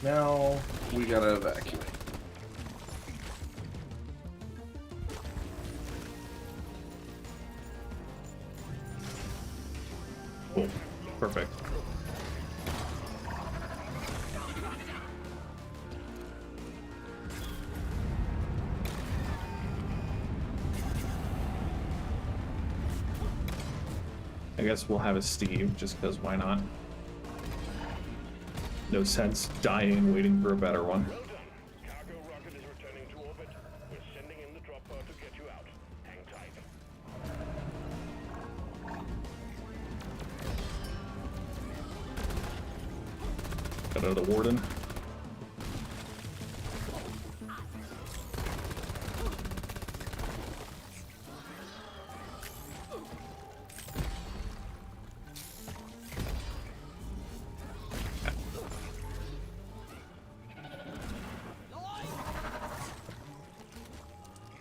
Now we gotta evacuate. Cool. Perfect. I guess we'll have a Steve, just because why not? No sense dying waiting for a better one. Well done. Cargo rocket is returning to orbit. We're sending in the drop pod to get you out. Hang tight. Got out of the warden.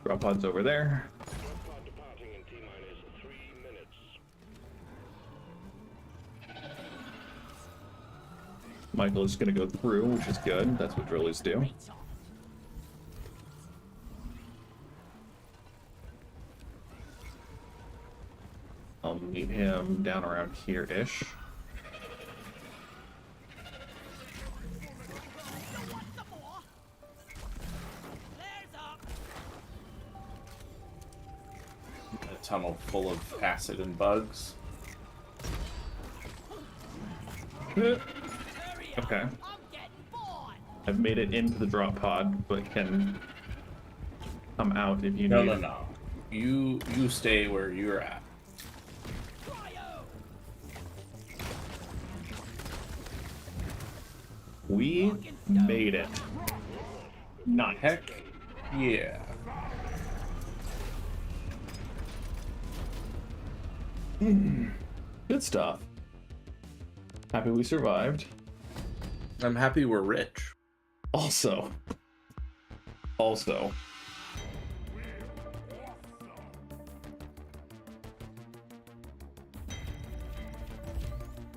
Drop pod's over there. Drop pod departing in T-minus 3 minutes. Michael is going to go through, which is good. That's what drillers do. I'll meet him down around here-ish. A tunnel full of acid and bugs. Okay. I'm getting bored. I've made it into the drop pod, but can come out if you No, need. no, no. You stay where you're at. Cryo. We made it. Nice. Heck yeah. Good stuff. Happy we survived. I'm happy we're rich. Also.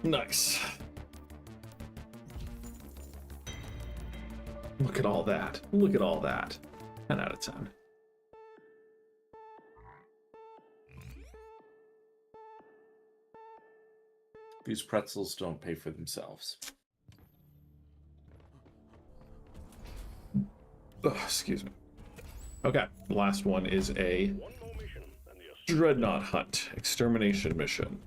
Nice. Look at all that. Look at all that. 10 out of 10. These pretzels don't pay for themselves. Ugh, excuse me. Okay, the last one is a One more mission, and the Dreadnought Hunt extermination mission.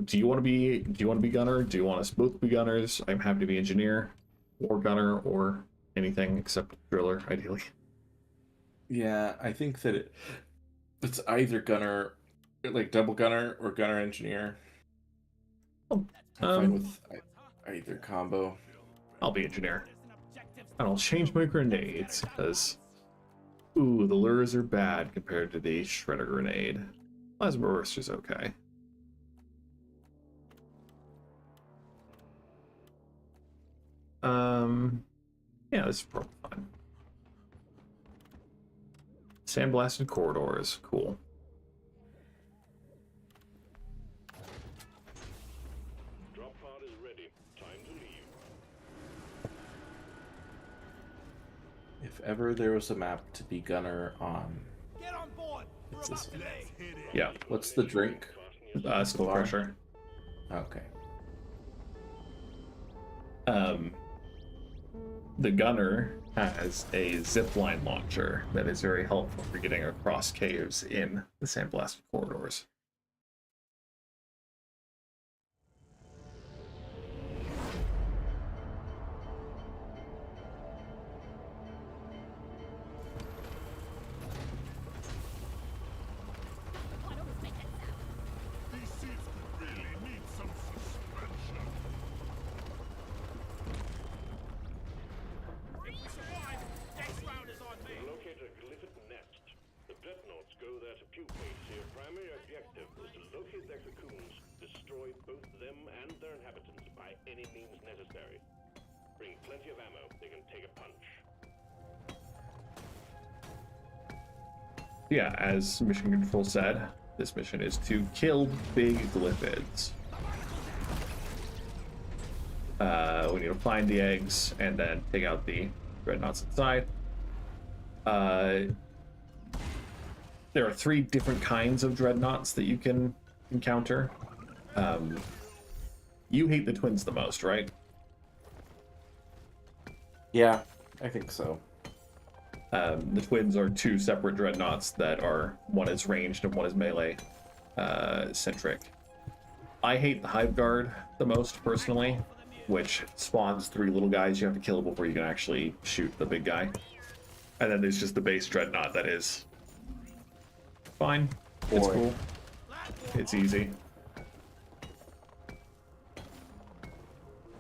Do you want to be gunner? Do you want us both be gunners? I'm happy to be engineer or gunner or anything except driller, ideally. Yeah, I think that it's either gunner, like double gunner, or gunner engineer. Oh, I'm fine with either combo. I'll be engineer. And I'll change my grenades because, ooh, the lures are bad compared to the shredder grenade. Plasma burst is okay. Yeah, this is probably fine. Sandblasted corridors, cool. drop pod is ready. Time to leave. If ever there was a map to be gunner on, Get on board. it's this one. Yeah, What's the drink? skull crusher. Okay. The gunner has a zipline launcher that is very helpful for getting across caves in the sandblasted corridors. I don't make that sound. These seats really need some suspension. If we survive, next round is on me. Locate a glyphid nest. The dreadnoughts go there to pupate, so your primary objective is to locate their cocoons, destroy both them and their inhabitants by any means necessary. Bring plenty of ammo, they can take a punch. Yeah, as mission control said, this mission is to kill big glyphids. We need to find the eggs and then take out the dreadnoughts inside. There are 3 different kinds of dreadnoughts that you can encounter. You hate the twins the most, right? Yeah, I think so. The twins are 2 separate dreadnoughts that are, one is ranged and one is melee centric. I hate the Hive Guard the most personally, which spawns 3 little guys you have to kill before you can actually shoot the big guy. And then there's just the base dreadnought that is fine. It's Boy. cool. It's easy.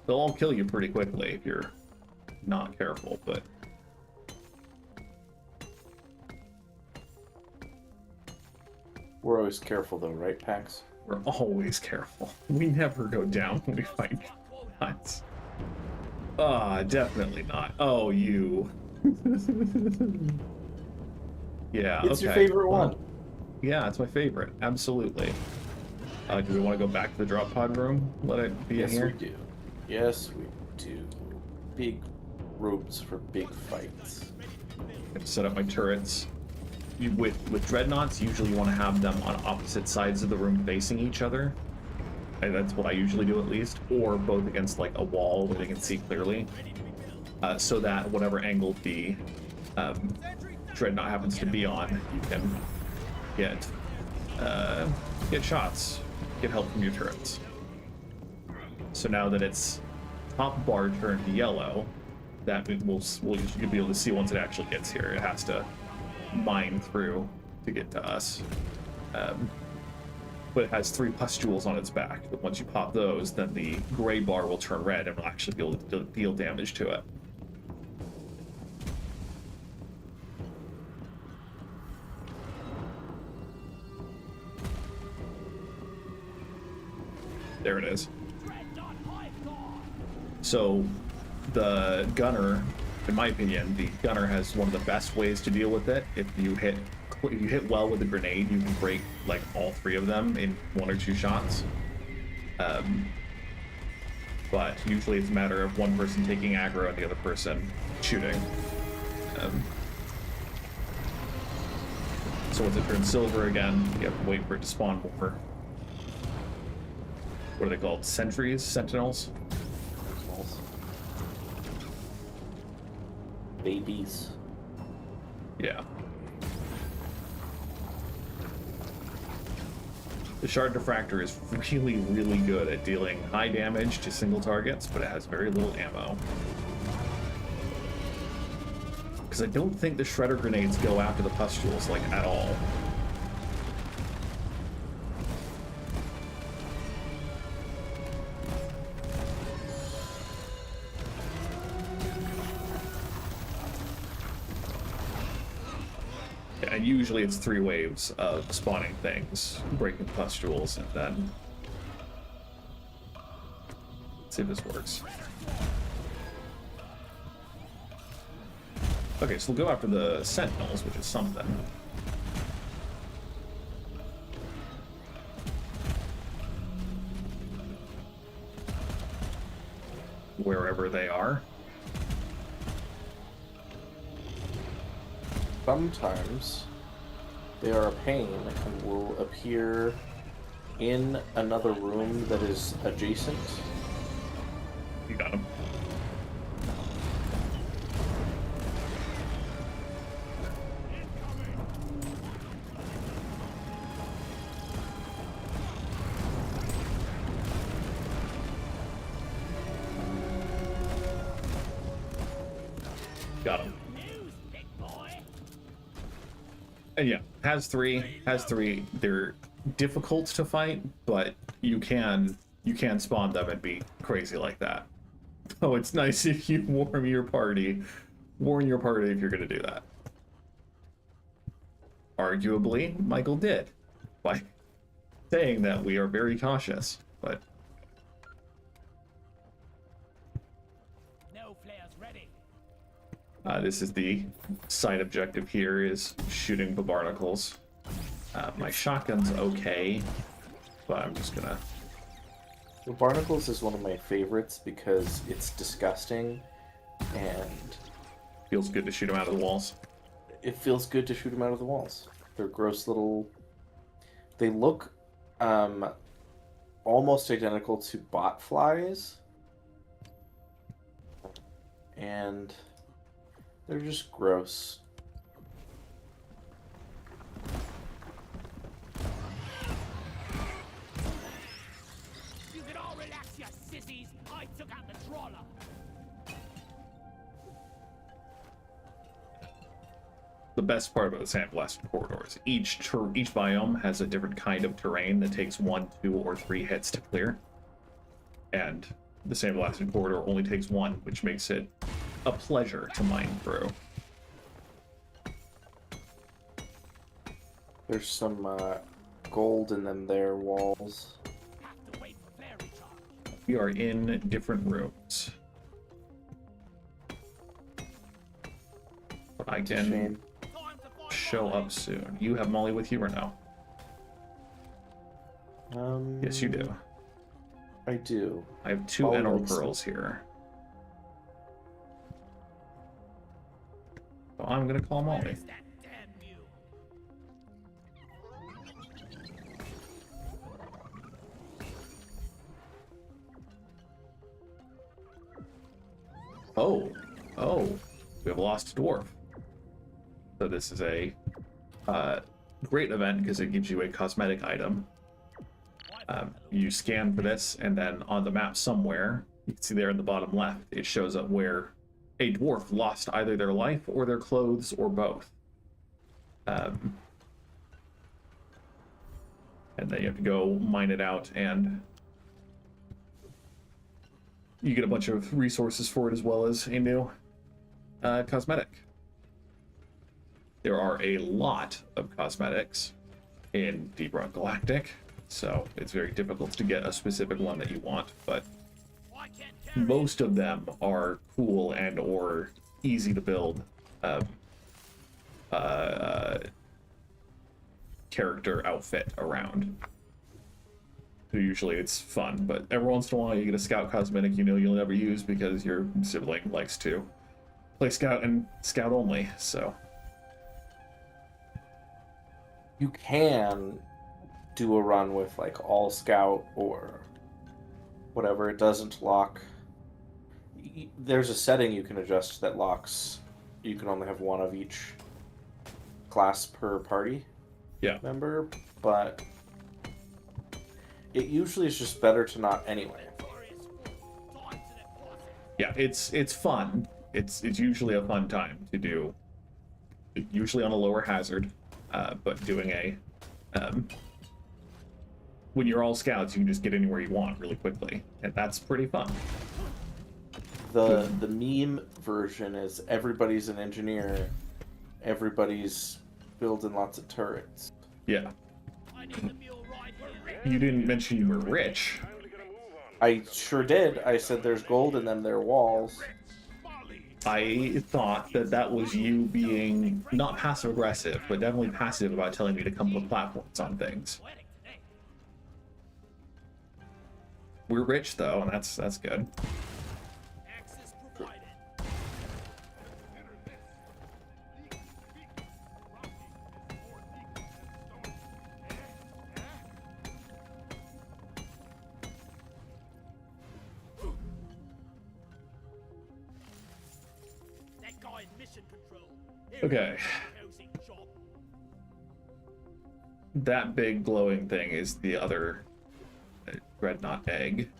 They'll all kill you pretty quickly if you're not careful, but We're always careful though, right, Pax? we're always careful. We never go down when we fight nuts. Definitely not. Oh, you. Yeah, It's your okay. favorite one. Yeah, it's my favorite. Absolutely. Do we want to go back to the drop pod room? Let it be in Yes, here? we do. Yes, we do. Big robes for big fights. Gonna set up my turrets. With dreadnoughts, usually you want to have them on opposite sides of the room facing each other. And that's what I usually do, at least. Or both against like a wall where they can see clearly. So that whatever angle the dreadnought happens to be on, you can get shots, get help from your turrets. So now that its top bar turned yellow, that you'll be able to see once it actually gets here. It has to mine through to get to us. But it has 3 pustules on its back. But once you pop those, then the gray bar will turn red and will actually be able to deal damage to it. There it is. So the gunner, in my opinion, the gunner has one of the best ways to deal with it. If you hit well with a grenade, you can break like all 3 of them in 1 or 2 shots. But usually it's a matter of one person taking aggro and the other person shooting. So once it turns silver again, you have to wait for it to spawn more. What are they called? Sentries? Sentinels? Babies. Yeah. The Shard Diffractor is really, really good at dealing high damage to single targets, but it has very little ammo. Because I don't think the Shredder grenades go after the pustules, like, at all. And usually it's 3 waves of spawning things, breaking pustules, and then... Let's see if this works. Okay, so we'll go after the Sentinels, which is something. Wherever they are. Sometimes they are a pain and will appear in another room that is adjacent. You got him. Got him. And yeah, has three. They're difficult to fight, but you can spawn them and be crazy like that. Oh, it's nice if you warn your party if you're gonna do that. Arguably, Michael did by saying that we are very cautious, but No flares ready. This is the side objective here, is shooting the barnacles. My shotgun's okay, but I'm just gonna... The barnacles is one of my favorites because it's disgusting, and Feels good to shoot them out of the walls. it feels good to shoot them out of the walls. They're gross little... They look almost identical to bot flies, and they're just gross. You can all relax, you sissies. I took out the trawler. The best part about the sandblasted corridors, each biome has a different kind of terrain that takes 1, 2, or 3 hits to clear. And the sandblasted corridor only takes 1, which makes it a pleasure to mine through. There's some gold in them there walls. Have to wait for fairy charge. We are in different rooms. But I It's a can shame. Time to find show Molly. up soon. You have Molly with you or no? Yes, you do. I do. I have 2 Molly emerald likes pearls here. So I'm gonna call Where Molly. is that damn mule? Oh, we have lost a dwarf. So this is a great event because it gives you a cosmetic item. You scan for this, and then on the map somewhere, you can see there in the bottom left, it shows up where a dwarf lost either their life or their clothes or both. And then you have to go mine it out, and you get a bunch of resources for it as well as a new cosmetic. There are a lot of cosmetics in Deep Rock Galactic, so it's very difficult to get a specific one that you want, but I can't carry most of them are cool and or easy to build character outfit around. So usually it's fun, but every once in a while you get a scout cosmetic you know you'll never use because your sibling likes to play scout and scout only, so... You can do a run with like all scout or whatever. It doesn't lock. There's a setting you can adjust that locks. You can only have one of each class per party member, but it usually is just better to not anyway. glorious food. Time to deposit. Yeah, it's fun. It's usually a fun time to do. Usually on a lower hazard, but doing a when you're all scouts, you can just get anywhere you want really quickly, and that's pretty fun. The meme version is everybody's an engineer, everybody's building lots of turrets. Yeah, I need the mule right here. you didn't mention you were rich. Time to get a move on. I sure did. I said there's gold in them, their walls. I thought that was you being not passive aggressive, but definitely passive about telling me to come put platforms on things. Wedding today. We're rich though, and that's good. Access provided. That guy in mission control. Here Okay. cozy job. That big glowing thing is the other dreadnought egg.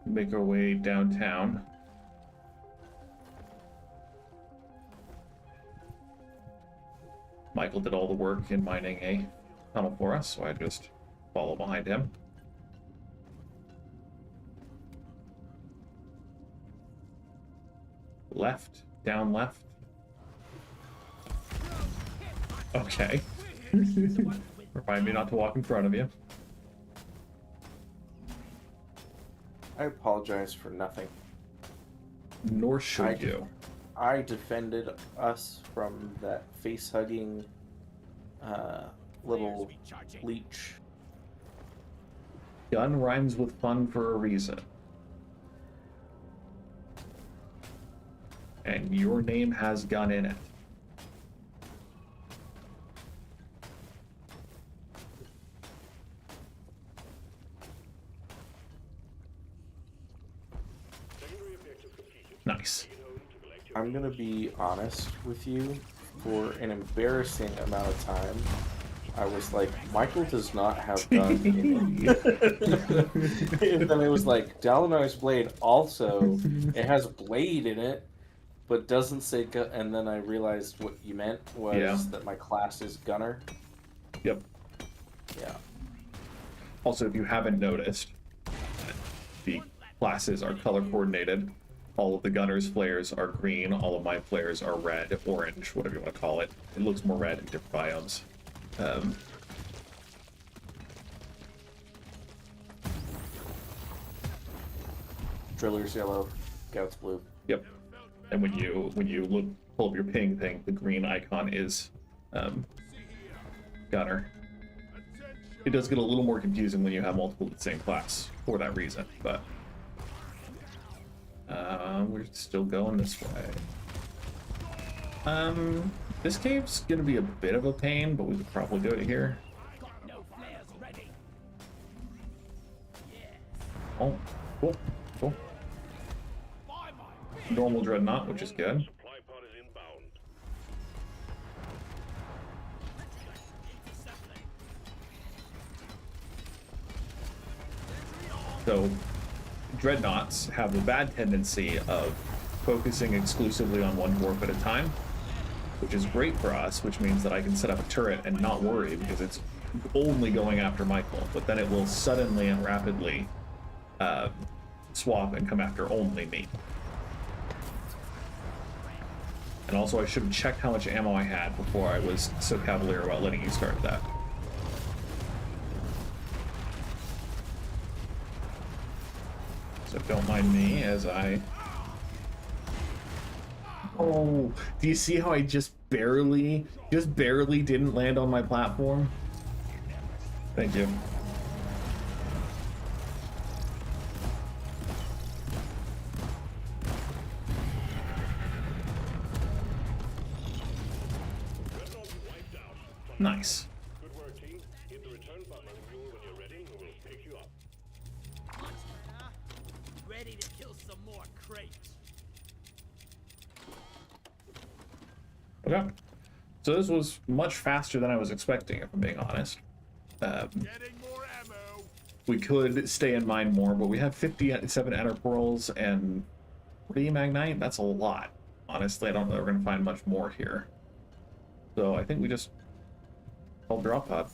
Make our way downtown. Michael did all the work in mining a tunnel for us, so I just follow behind him. Left, down left. Okay. Remind me not to walk in front of you. I apologize for nothing. Nor should I- you. I defended us from that face-hugging little leech. Gun rhymes with fun for a reason. And your name has gun in it. Secondary objective completed. Nice. Take it home to collect your I'm gonna be honest with you. For an embarrassing amount of time, I was like, Michael does not have gun in it. And then it was like, Dalinar's blade also, it has blade in it, but doesn't say gun. And then I realized what you meant was Yeah. that my class is gunner. Yep. Yeah. Also, if you haven't noticed, the classes are color coordinated. All of the gunners' flares are green. All of my flares are red, orange, whatever you want to call it. It looks more red in different biomes. Driller's yellow, Scout's blue. Yep. And when you look pull up your ping thing, the green icon is gunner. It does get a little more confusing when you have multiple of the same class for that reason, but we're still going this way. This cave's gonna be a bit of a pain, but we could probably do it here. No flares ready. Oh, cool, cool. By my Normal dreadnought, which is good. supply pod is inbound. So, dreadnoughts have the bad tendency of focusing exclusively on one dwarf at a time, which is great for us, which means that I can set up a turret and not worry because it's only going after Michael, but then it will suddenly and rapidly swap and come after only me. And also, I should have checked how much ammo I had before I was so cavalier about letting you start that. So don't mind me as I... Oh, do you see how I just barely didn't land on my platform? Thank you. Dreadnought wiped out. Nice. Good work, team. Hit the return button on the mule when you're ready, and we'll pick you up. ready to kill some more crates. Okay. So this was much faster than I was expecting, if I'm being honest. Getting more ammo. We could stay in mine more, but we have 57 enter pearls and 3 magnite. That's a lot. Honestly, I don't know if we're going to find much more here. So I think we just hold drop pod.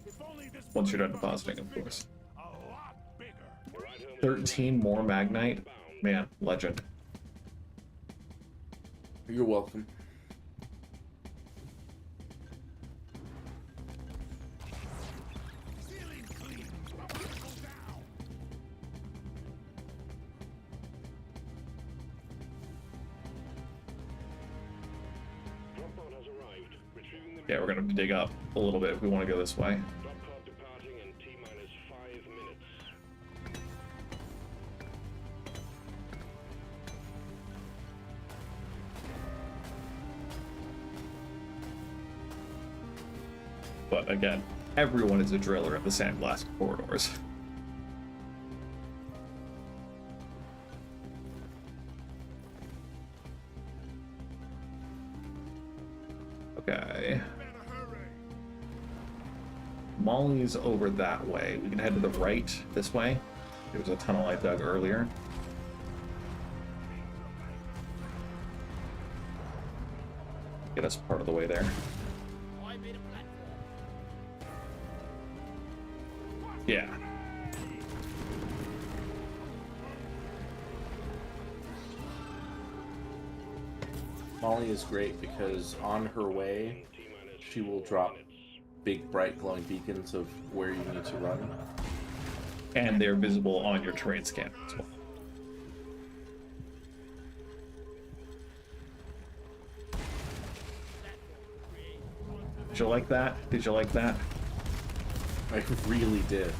If only this Once you're done depositing, of course. a lot bigger. 13 more magnite. Man, legend. You're welcome. Ceiling clean. Critical down. Drop pod has arrived. Retrieving the Yeah, we're going to dig up a little bit if we want to go this way. drop pod departing in T-minus 5 minutes. But again, everyone is a driller in the sandblast corridors. Okay. Better hurry. Molly's over that way. We can head to the right this way. There was a tunnel I dug earlier. Get us part of the way there. I made a platform. Yeah. Molly is great because on her way, she will drop big, bright, glowing beacons of where you need to run. and they're visible on your terrain scanner as well. Did you like that? Did you like that? I really did.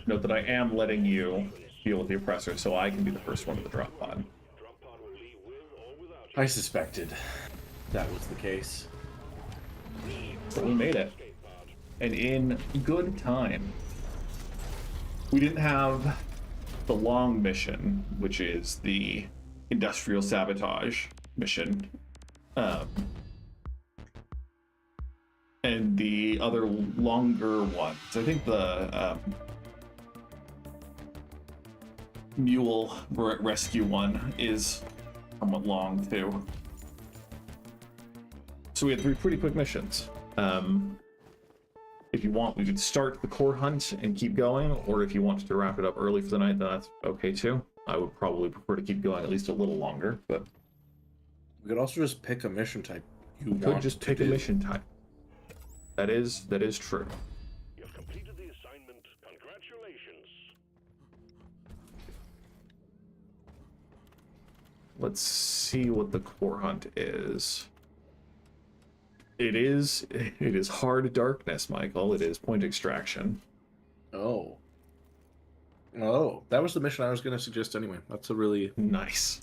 Note that I am letting you deal with the oppressor, so I can be the first one to the drop pod. I suspected that was the case. But we made it. And in good time. We didn't have the long mission, which is the industrial sabotage mission. And the other longer ones. I think the mule rescue one is somewhat long too. So we had 3 pretty quick missions. If you want, we could start the core hunt and keep going, or if you wanted to wrap it up early for the night, then that's okay too. I would probably prefer to keep going at least a little longer, but We could also just pick a mission type you could want just to pick a do. mission type. That is true. You have completed the assignment. Congratulations. Let's see what the core hunt is. It is hard darkness, Michael. It is point extraction. Oh. Oh, that was the mission I was going to suggest anyway. That's a really... Nice.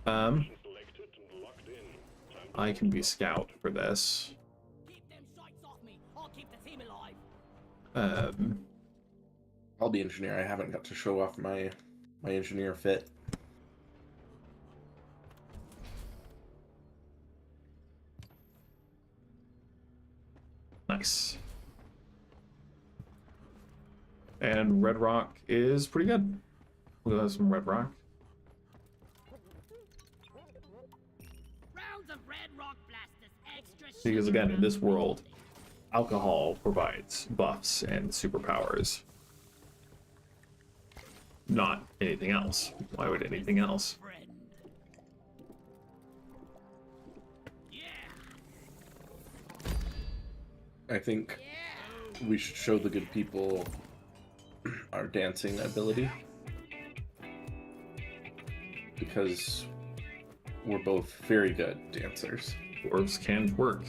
Selected and locked in. Time to I can be scout for this. Keep them sights off me. I'll keep the team alive. I'll be engineer. I haven't got to show off my engineer fit. Nice. And Red Rock is pretty good. We'll have some Red Rock. Rounds of red rock blasters, extra Because sugar again, in this rounds. world, alcohol provides buffs and superpowers. Not anything else. Why would anything else? Friend. Yeah. I think Yeah. we should show the good people our dancing ability. Because we're both very good dancers. Dwarves can work.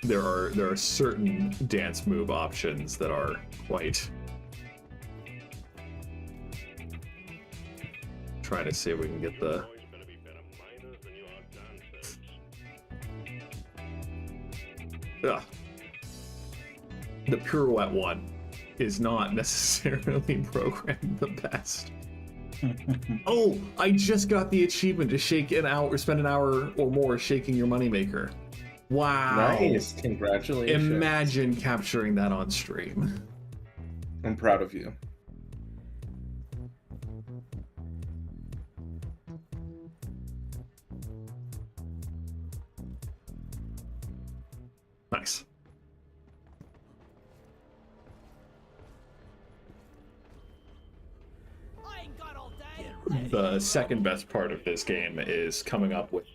There are certain dance move options that are quite. Trying to see if we can get the. boys better be better miners than you are dancers. Ugh. The pirouette one is not necessarily programmed the best. Oh, I just got the achievement to shake an hour, spend an hour or more shaking your moneymaker. Wow. Nice. Congratulations. Imagine capturing that on stream. I'm proud of you. Nice. I ain't got all day. The second best part of this game is coming up with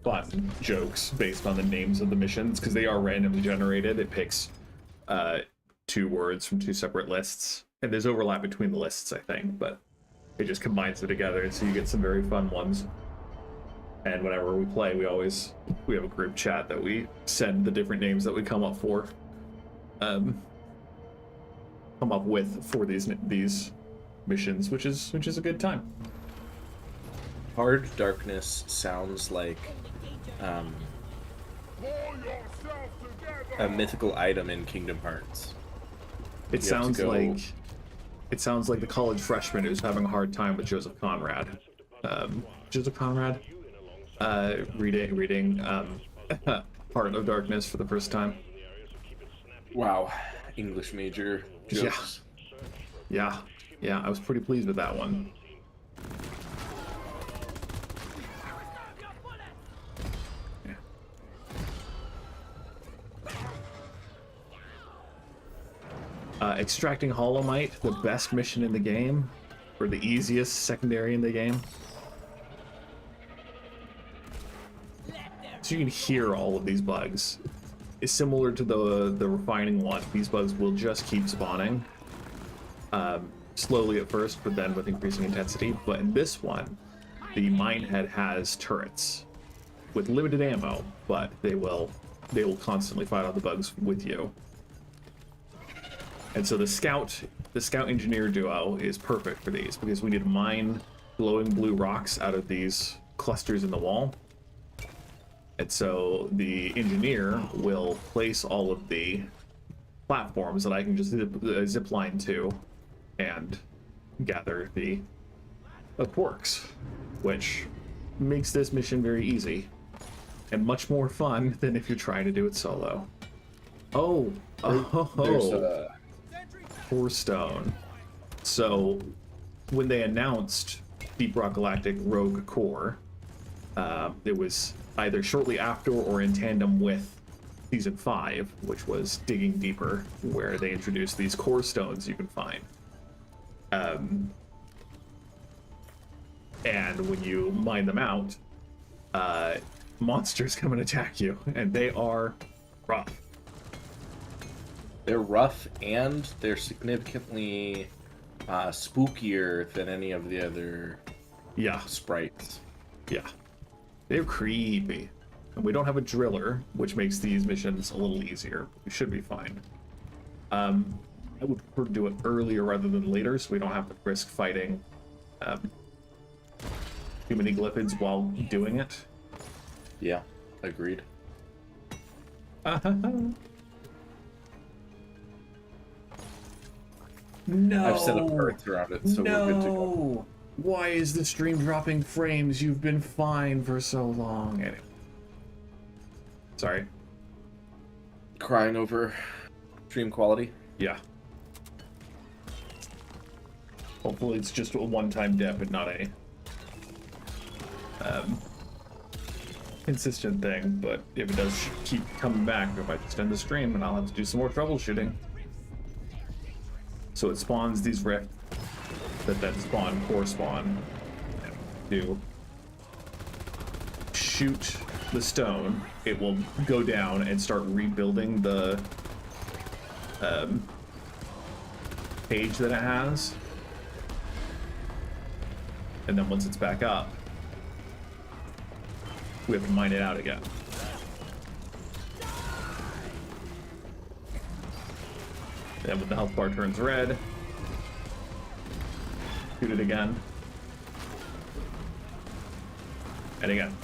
fun jokes based on the names of the missions, because they are randomly generated. It picks 2 words from 2 separate lists, and there's overlap between the lists, I think, but it just combines it together, and so you get some very fun ones. And whenever we play, we have a group chat that we send the different names that we come up with for these missions, which is a good time. Hard darkness sounds like a mythical item in Kingdom Hearts. It You have to sounds like the college freshman who's having a hard time with Joseph Conrad. Reading Heart of Darkness for the first time. Wow, English major jokes. Yeah, I was pretty pleased with that one. Extracting Holomite, the best mission in the game. or the easiest secondary in the game. So you can hear all of these bugs. It's similar to the refining one. These bugs will just keep spawning. Slowly at first, but then with increasing intensity. But in this one, the minehead has turrets with limited ammo, but they will constantly fight on the bugs with you. And so the scout engineer duo is perfect for these because we need to mine glowing blue rocks out of these clusters in the wall. And so the engineer will place all of the platforms that I can just zip line to and gather the quarks, which makes this mission very easy and much more fun than if you're trying to do it solo. There's a Core stone. So when they announced Deep Rock Galactic Rogue Core, it was either shortly after or in tandem with Season 5, which was Digging Deeper, where they introduced these core stones you can find. And when you mine them out, monsters come and attack you, and they are rough. They're rough and they're significantly spookier than any of the other sprites. Yeah. They're creepy. And we don't have a driller, which makes these missions a little easier. We should be fine. I would prefer to do it earlier rather than later, so we don't have to risk fighting too many glyphids while doing it. Yeah, agreed. No! I've set up earth around it, so we're good to go. Why is the stream dropping frames? You've been fine for so long. Anyway. Sorry. Crying over stream quality. Yeah. Hopefully it's just a one-time dip and not a consistent thing, but if it does keep coming back, I might just end the stream and I'll have to do some more troubleshooting. So it spawns these rifts that then spawn core spawn to shoot the stone. It will go down and start rebuilding the page that it has, and then once it's back up, we have to mine it out again. Then when the health bar turns red, shoot it again. And again.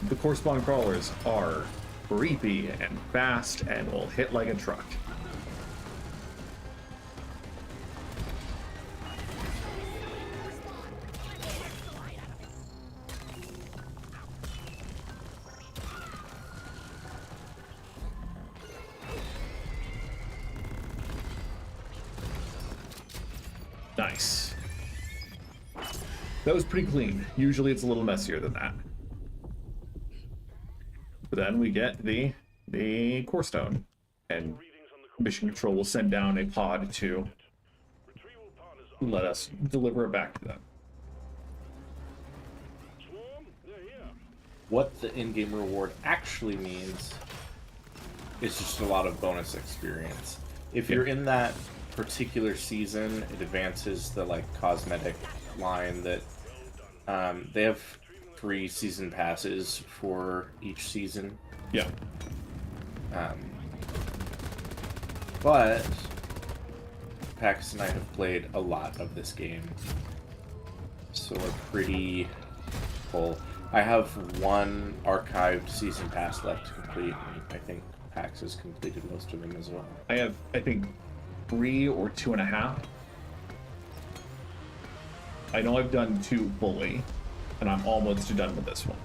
The core spawn crawlers are creepy and fast and will hit like a truck. Nice. That was pretty clean. Usually it's a little messier than that. But then we get the core stone, and mission control will send down a pod to let us deliver it back to them. What the in-game reward actually means is just a lot of bonus experience. If you're in that particular season, it advances the like cosmetic line that they have 3 season passes for each season. Yeah. But Pax and I have played a lot of this game, so we're pretty full. I have 1 archived season pass left to complete, and I think Pax has completed most of them as well. I have, I think, 3 or 2.5. I know I've done 2 fully, and I'm almost done with this one.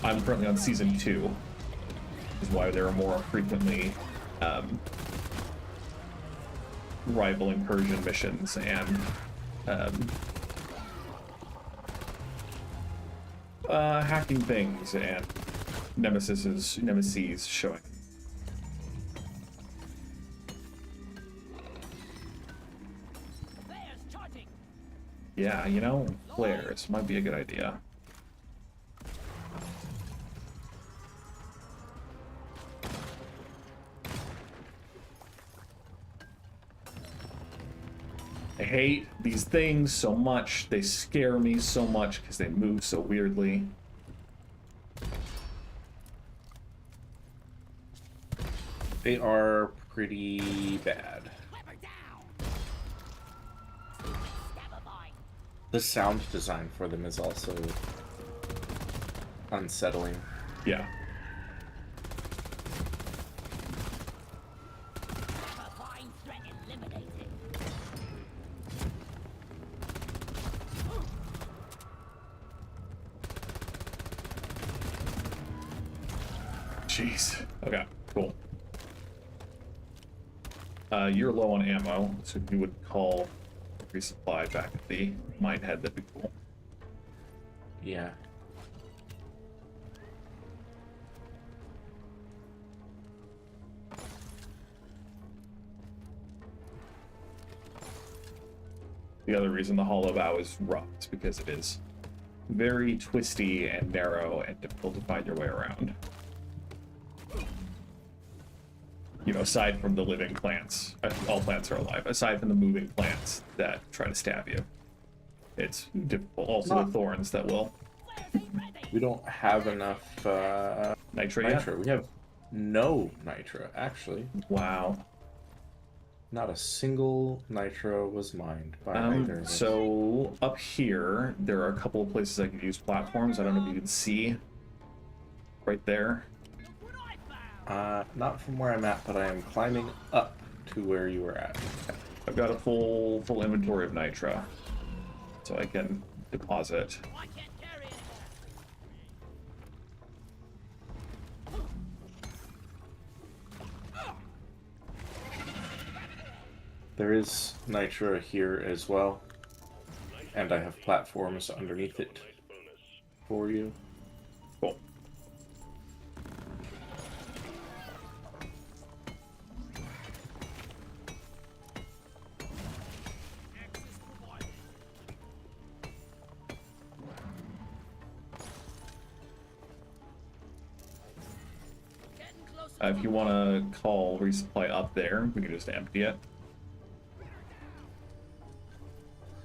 I'm currently on season 2, which is why there are more frequently rivaling Persian missions and hacking things and nemesis showing. Yeah, you know, flares might be a good idea. I hate these things so much. They scare me so much because they move so weirdly. They are pretty bad. Weapon down. Stab a vine. The sound design for them is also unsettling. Yeah. A vine threat eliminated. Jeez. Okay, cool. You're low on ammo, so if you would call resupply back at the mine head, that'd be cool. Yeah. The other reason the hollow bow is rough is because it is very twisty and narrow and difficult to find your way around. You know, aside from the living plants, all plants are alive, aside from the moving plants that try to stab you. It's difficult. Also the thorns that will We don't have enough nitro yet? nitro. We have no nitro, actually. Wow. Not a single nitro was mined by either of us. So up here, there are a couple of places I can use platforms. I don't know if you can see right there. Look what I found. Not from where I'm at, but I am climbing up to where you were at. I've got a full inventory of nitra, so I can deposit. I can't carry anymore. There is nitro here as well, and I have platforms underneath it for you. Cool. Access provided. Getting closer. If you want to call resupply up there, we can just empty it.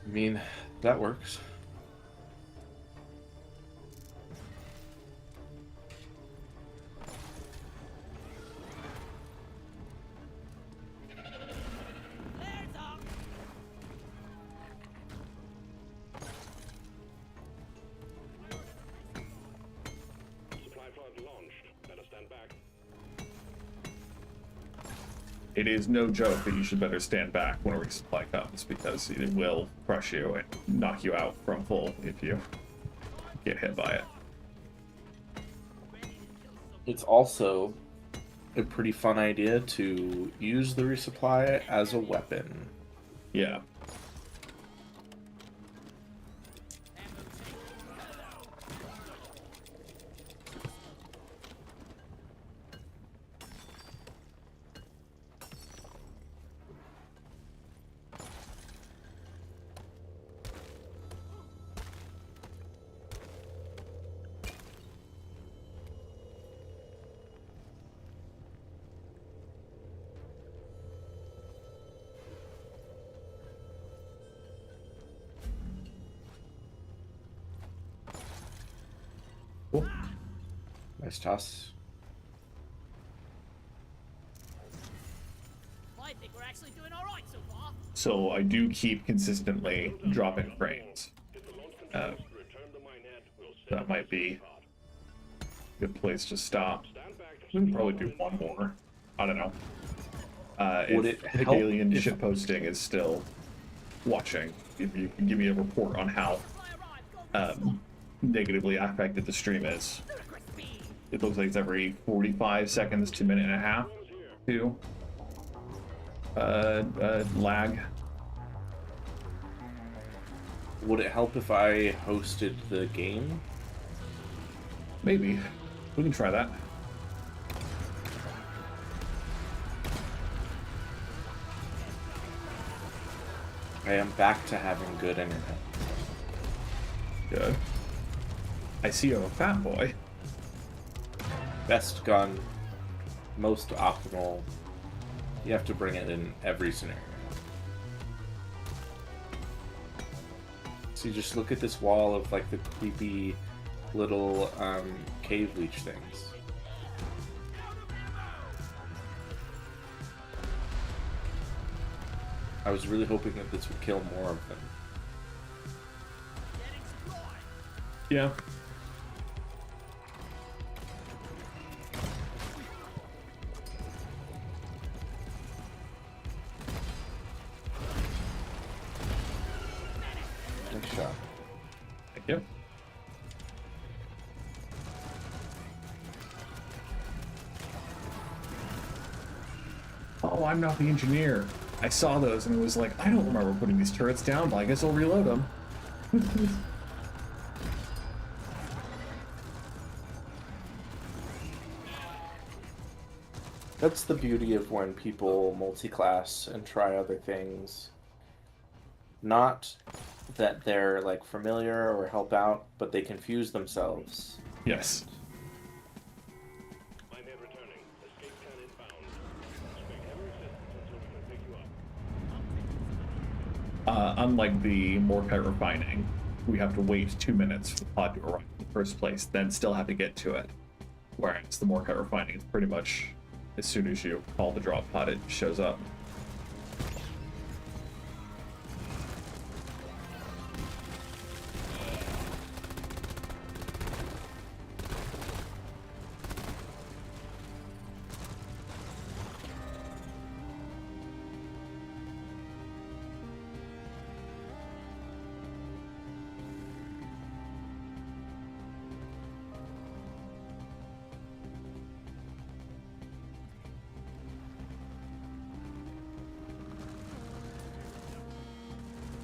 I mean, that works. Flares up. Supply pod launched. Better stand back. It is no joke that you should better stand back when a resupply comes, because it will crush you and knock you out from full if you get hit by it. It's also a pretty fun idea to use the resupply as a weapon. Yeah. Cool. Nice toss. I think we're actually doing all right so far. So I do keep consistently dropping frames. Return the mine head. We'll set That might be a good place to stop. stand back. We can probably do one more. I don't know. Would If it help Alien if- shitposting is still watching, if you can give me a report on how Fly arrived. Go negatively affected the stream is. ludicrous speed. It looks like it's every 45 seconds to a minute and a half to lag. Would it help if I hosted the game? Maybe. We can try that. I am back to having good internet. Good. I see you have a fat boy. Best gun, most optimal. You have to bring it in every scenario. So you just look at this wall of like the creepy little cave leech things. I was really hoping that this would kill more of them. Yeah. Nice shot. Thank you. Oh, I'm not the engineer. I saw those and it was like, I don't remember putting these turrets down, but I guess I'll reload them. That's the beauty of when people multi-class and try other things. Not that they're like familiar or help out, but they confuse themselves. Yes. Mine head returning. Escape can inbound. Expect heavy resistance until we can pick you up. Unlike the Morkite refining, we have to wait 2 minutes for the pod to arrive in the first place, then still have to get to it. Whereas the Morkite refining is pretty much as soon as you call the drop pod, it shows up.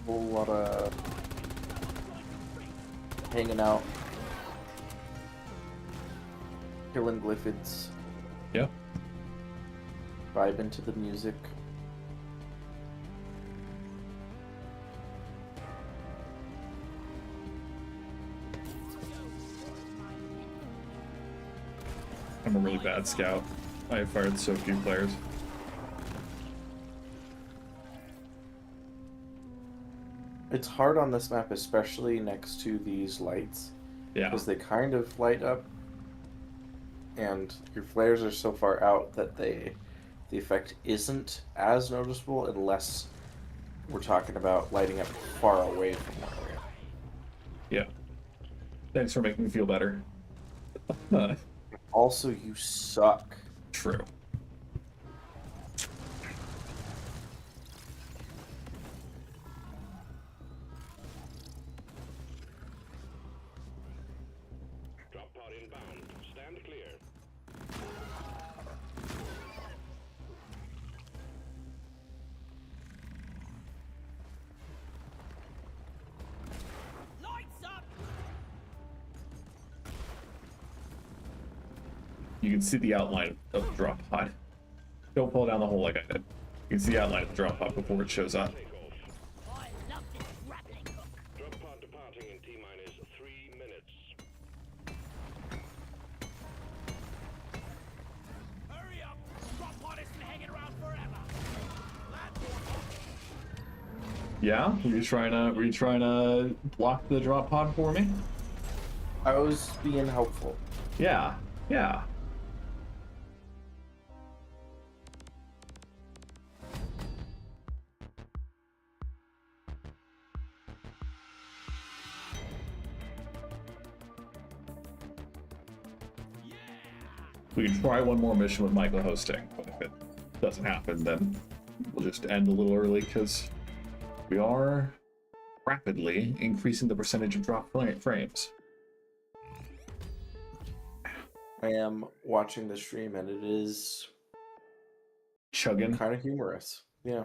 A whole lot of hanging out, killing glyphids, Yeah. vibing to the music. I'm a really bad scout. I have fired so few players. It's hard on this map, especially next to these lights, Yeah. because they kind of light up, and your flares are so far out that the effect isn't as noticeable unless we're talking about lighting up far away from the area. Yeah. Thanks for making me feel better. Also, you suck. True. Drop pod inbound. Stand clear. Lights up! You can see the outline of the drop pod. Don't fall down the hole like I did. You can see the outline of the drop pod before it shows up. I love this grappling hook. Drop pod departing in T-minus 3 minutes. Hurry up! Drop pod isn't hanging around forever. Yeah? Were you trying to block the drop pod for me? I was being helpful. Yeah. Yeah. We can try one more mission with Michael hosting, but if it doesn't happen, then we'll just end a little early because we are rapidly increasing the percentage of drop frames. I am watching the stream, and it is Chugging. kind of humorous. Yeah.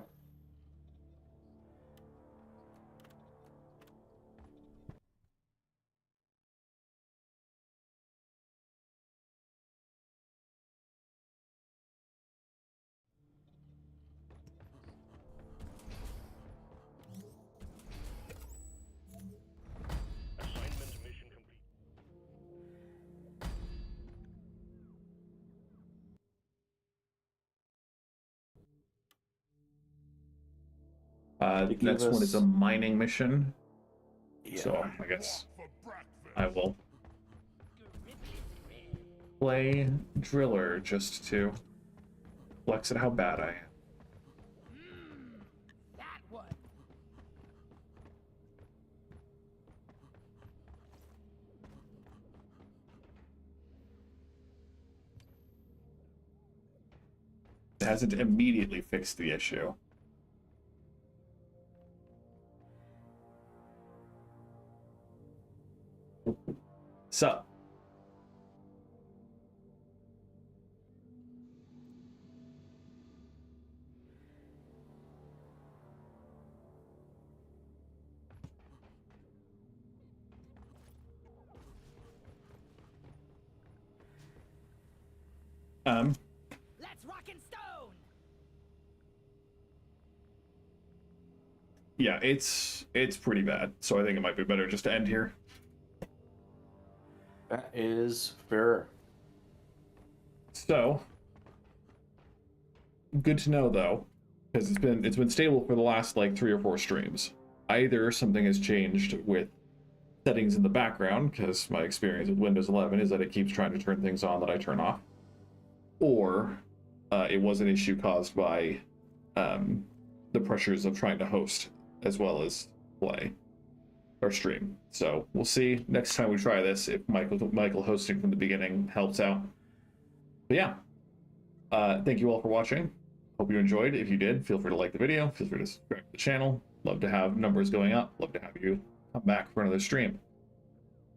They gave Next one is a us- mining mission. Yeah. So I guess I will play Driller just to flex at how bad I am. That one. It hasn't immediately fixed the issue. Sup? Let's rock and stone. Yeah, it's pretty bad. So I think it might be better just to end here. That is fair. So good to know though, because it's been stable for the last like 3 or 4 streams. Either something has changed with settings in the background, because my experience with Windows 11 is that it keeps trying to turn things on that I turn off, or it was an issue caused by the pressures of trying to host as well as play or stream. So we'll see next time we try this if Michael hosting from the beginning helps out. But yeah, thank you all for watching. Hope you enjoyed. If you did, feel free to like the video. Feel free to subscribe to the channel. Love to have numbers going up. Love to have you come back for another stream.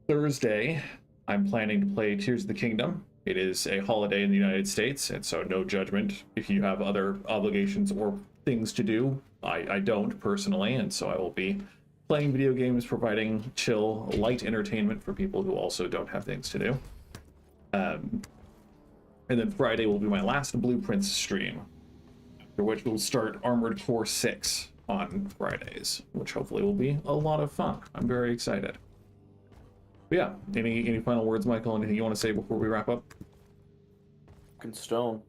Thursday, I'm planning to play Tears of the Kingdom. It is a holiday in the United States, and so no judgment if you have other obligations or things to do. I don't personally, and so I will be playing video games, providing chill, light entertainment for people who also don't have things to do. And then Friday will be my last Blueprints stream, after which we'll start Armored Core 6 on Fridays, which hopefully will be a lot of fun. I'm very excited. But yeah, any final words, Michael? Anything you want to say before we wrap up? Rock and stone.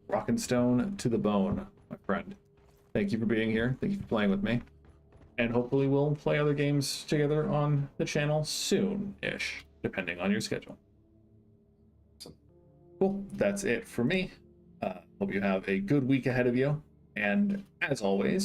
Rock and stone to the bone, my friend. Thank you for being here. Thank you for playing with me. And hopefully we'll play other games together on the channel soon-ish, depending on your schedule. Cool. That's it for me. Hope you have a good week ahead of you. And as always,